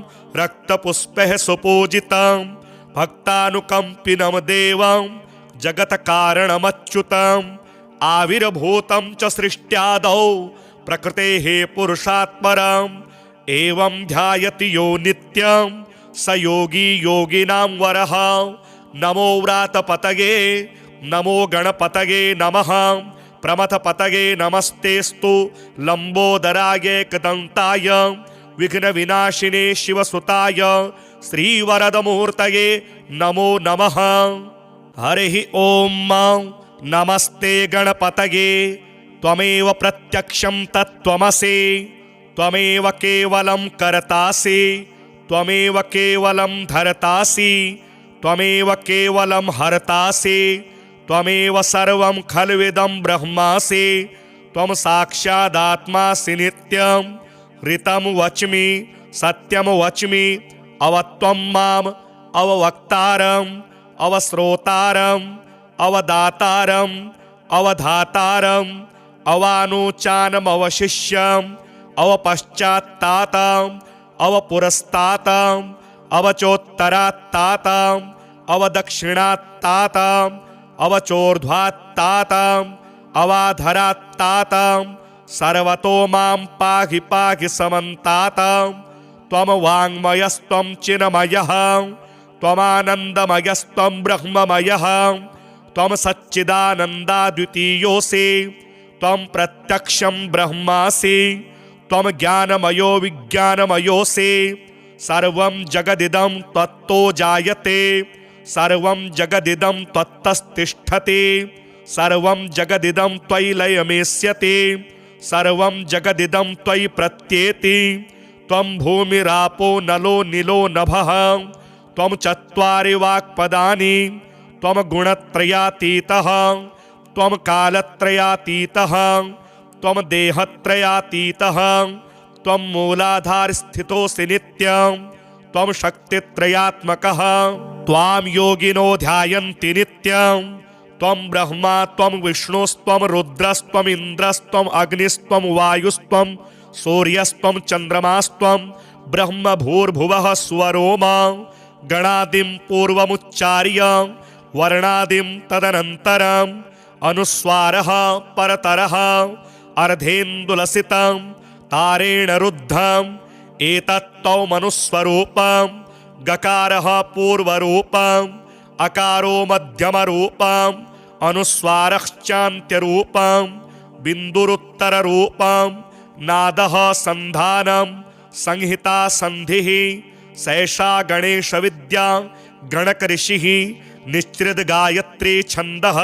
रक्तपुष्पैः सुपूजितं भक्तानुकम्पिनं देवं जगत्कारणमच्युतम् आविर्भूतं च सृष्ट्यादौ प्रकृतेः पुरुषात् परम् एवं ध्यायति यो नित्यं स योगी योगिनां वरः। नमो व्रातपतये नमो गणपतये नमः प्रमथपतये नमस्तेस्तु लंबोदराय एकदन्ताय विघ्नविनाशिने शिवसुताय श्रीवरदमूर्तये नमो नमः। हरिः ॐ नमस्ते गणपतये त्वमेव प्रत्यक्षं तत्त्वमसि त्वमेव केवलं कर्तासि त्वमेव केवलं धर्तासि त्वमेव केवलं हर्तासि त्वमेव सर्वं खल्विदं ब्रह्मासि त्वं साक्षादात्मासि नित्यं ऋतं वच्मि सत्यं वच्मि अवत्वं माम् अववक्तारम् अवश्रोतारम् अवदातारम् अवधातारम् अवानुचानमवशिष्यम् अवपश्चात्तातम् अवपुरस्तातम् अवचोत्तरात्तातम् अवदक्षिणात्तातम् अवचोर्ध्वात्तातम् अवाधरात्तातं सर्वतो मां पाहि पाहि समन्तातं त्वं वाङ्मयस्त्वं चिन्मयः त्वमानन्दमयस्त्वं ब्रह्ममयः त्वं सच्चिदानन्दाद्वितीयोऽसि त्वं प्रत्यक्षं ब्रह्मासि त्वं ज्ञानमयो विज्ञानमयोऽसि सर्वं जगदिदं त्वत्तो जायते सर्वं जगदिदं त्वत्तस्तिष्ठति सर्वं जगदिदं त्वयि लयमेष्यति सर्वं जगदिदं त्वयि प्रत्येति त्वं भूमिरापो नलो नीलो नभः त्वं चत्वारि वाक्पदानि त्वं गुणत्रयातीतः त्वं कालत्रयातीतः त्वं देहत्रयातीतः त्वं मूलाधारस्थितोऽसि नित्यं त्वं शक्तित्रयात्मकः त्वां योगिनो ध्यायन्ति नित्यं त्वं ब्रह्मा त्वं विष्णुस्त्वं रुद्रस्त्वम् इन्द्रस्त्वम् अग्निस्त्वं वायुस्त्वं सूर्यस्त्वं चन्द्रमास्त्वं ब्रह्म भूर्भुवः स्वरोमा गणादिं पूर्वमुच्चार्य वर्णादिं तदनन्तरम् अनुस्वारः परतरः अर्धेन्दुलसितं तारेण रुद्धम् एतत्तौमनुस्वरूपं गकारः पूर्वरूपम् अकारो मध्यमरूपम् अनुस्वारश्चान्त्यरूपम् बिन्दुरुत्तररूपम् नादः सन्धानं संहिता सन्धिः सैषा गणेशविद्या गणकऋषिः निश्चित गायत्री छन्दः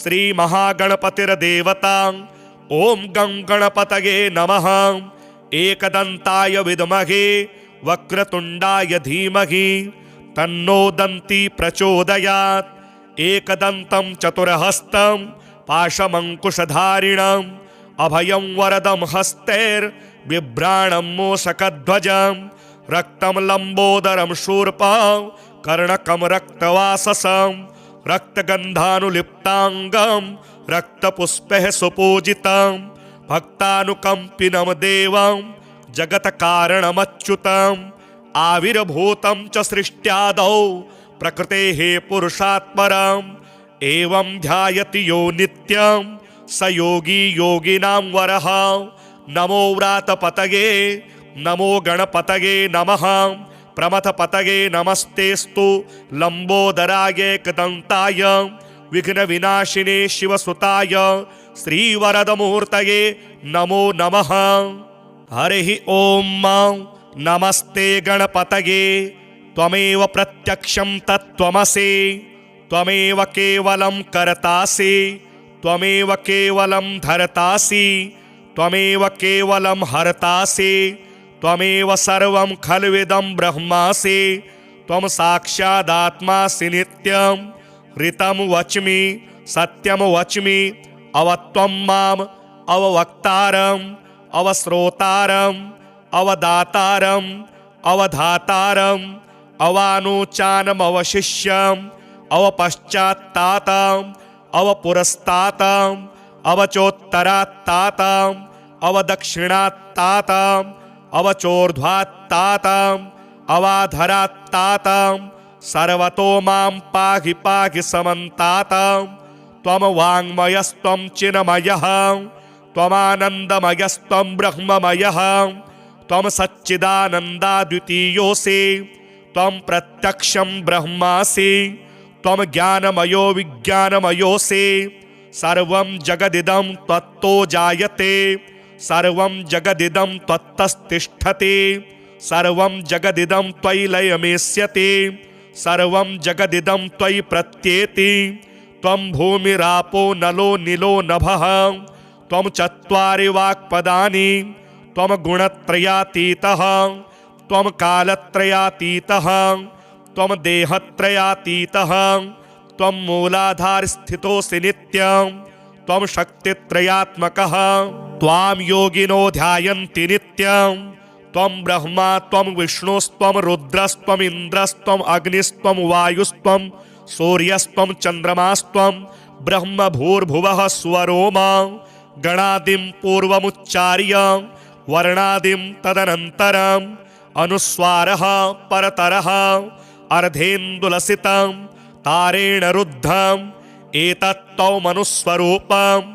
श्रीमहागणपतिर्देवता ॐ गं गणपतये नमः एकदन्ताय विद्महे वक्रतुण्डाय धीमहि तन्नो दन्ती प्रचोदयात् एकदन्तं चतुर्हस्तं पाशमङ्कुशधारिणम् अभयं वरदं हस्तैर्बिभ्राणं मूषकध्वजं रक्तं लम्बोदरं शूर्पं कर्णकं रक्तवाससं रक्तगन्धानुलिप्ताङ्गं रक्तपुष्पैः सुपूजितं भक्तानुकम्पिनं देवं जगत्कारणमच्युतम् आविर्भूतं च सृष्ट्यादौ प्रकृतेः पुरुषात् परम् एवं ध्यायति यो नित्यं स योगी योगिनां वरः नमो व्रातपतये नमो गणपतये नमः प्रमथपतये नमस्तेस्तु लम्बोदराय एकदन्ताय विघ्नविनाशिने शिवसुताय श्रीवरदमूर्तये नमो नमः। हरिः ॐ नमस्ते गणपतये त्वमेव प्रत्यक्षं तत्त्वमसि त्वमेव केवलं कर्तासि त्वमेव केवलं धर्तासि त्वमेव केवलं हर्तासि त्वमेव सर्वं खल्विदं ब्रह्मासि त्वं साक्षादात्मासि नित्यं ऋतं वच्मि सत्यं वच्मि अवत्वं माम् अववक्तारम् अवश्रोतारम् अवदातारम् अवधातारम् अवानुचानमवशिष्यम् अवपश्चात्तातम् अवपुरस्तातम् अवचोत्तरात्तातम् अवदक्षिणात्तातम् अवचोर्ध्वात्तातम् अवाधरात्तातम् सर्वतो मां पाहि पाहि समन्तातम् त्वं वाङ्मयस्त्वं चिन्मयः त्वमानन्दमयस्त्वं ब्रह्ममयः त्वं सच्चिदानन्दाद्वितीयोऽसि त्वं प्रत्यक्षं ब्रह्मासि त्वं ज्ञानमयो विज्ञानमयोऽसि सर्वं जगदिदं त्वत्तो जायते सर्वं जगदिदं त्वत्तस्तिष्ठति सर्वं जगदिदं त्वयि लयमेष्यति सर्वं जगदिदं त्वयि प्रत्येति त्वं भूमिरापो नलो नीलो नभः त्वं चत्वारि वाक्पदानि त्वं गुणत्रयातीतः त्वं कालत्रयातीतः त्वं देहत्रयातीतः त्वं मूलाधारस्थितोऽसि नित्यं त्वं शक्तित्रयात्मकः त्वां योगिनो ध्यायन्ति नित्यं त्वं ब्रह्मा त्वं विष्णुस्त्वं रुद्रस्त्वम् इन्द्रस्त्वम् अग्निस्त्वं वायुस्त्वं सूर्यस्त्वं चन्द्रमास्त्वं ब्रह्म भूर्भुवः स्वरोमा गणादिं पूर्वमुच्चार्य वर्णादिं तदनन्तरम् अनुस्वारः परतरः अर्धेन्दुलसितं तारेण रुद्धम् एतत्तौमनुस्वरूपम्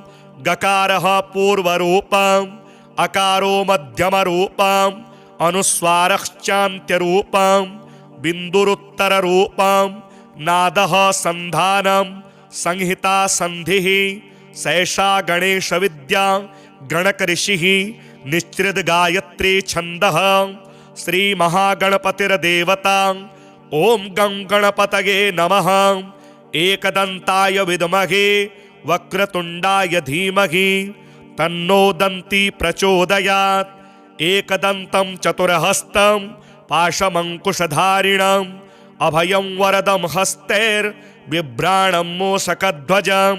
गकारः पूर्वरूपम् अकारो मध्यमरूपम् अनुस्वारश्चान्त्यरूपम् बिन्दुरुत्तररूपम् नादः सन्धानम् संहिता सन्धिः सैषा गणेश विद्या गणक ऋषिः निश्चित गायत्री छन्दः श्री महागणपतिर्देवता। ओम गं गणपतये नमः। एकदन्ताय विद्महे वक्रतुण्डाय धीमहि तन्नो दन्ती प्रचोदयात्। एकदन्तं चतुर्हस्तं पाशमङ्कुशधारिणम् अभयं वरदं हस्तैर्बिभ्राणं मूषकध्वजं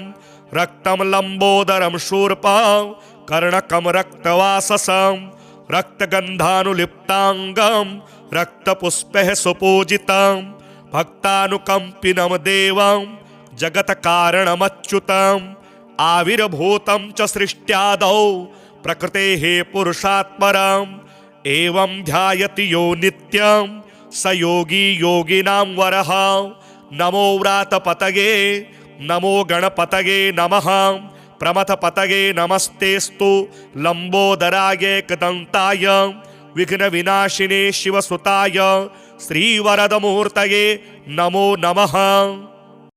रक्तं लम्बोदरं शूर्पं कर्णकं रक्तवाससं रक्तगन्धानुलिप्ताङ्गं रक्तपुष्पैः सुपूजितं भक्तानुकम्पिनं देवं जगत्कारणमच्युतम् आविर्भूतं च सृष्ट्यादौ प्रकृतेः पुरुषात्परम् एवं ध्यायति यो नित्यं स योगी योगिनां वरः। नमो व्रातपतये नमो गणपतये नमः। प्रमथपतये नमस्तेस्तु लंबोदराय एकदन्ताय विघ्नविनाशिने शिवसुताय श्रीवरदमूर्तये नमो नमः।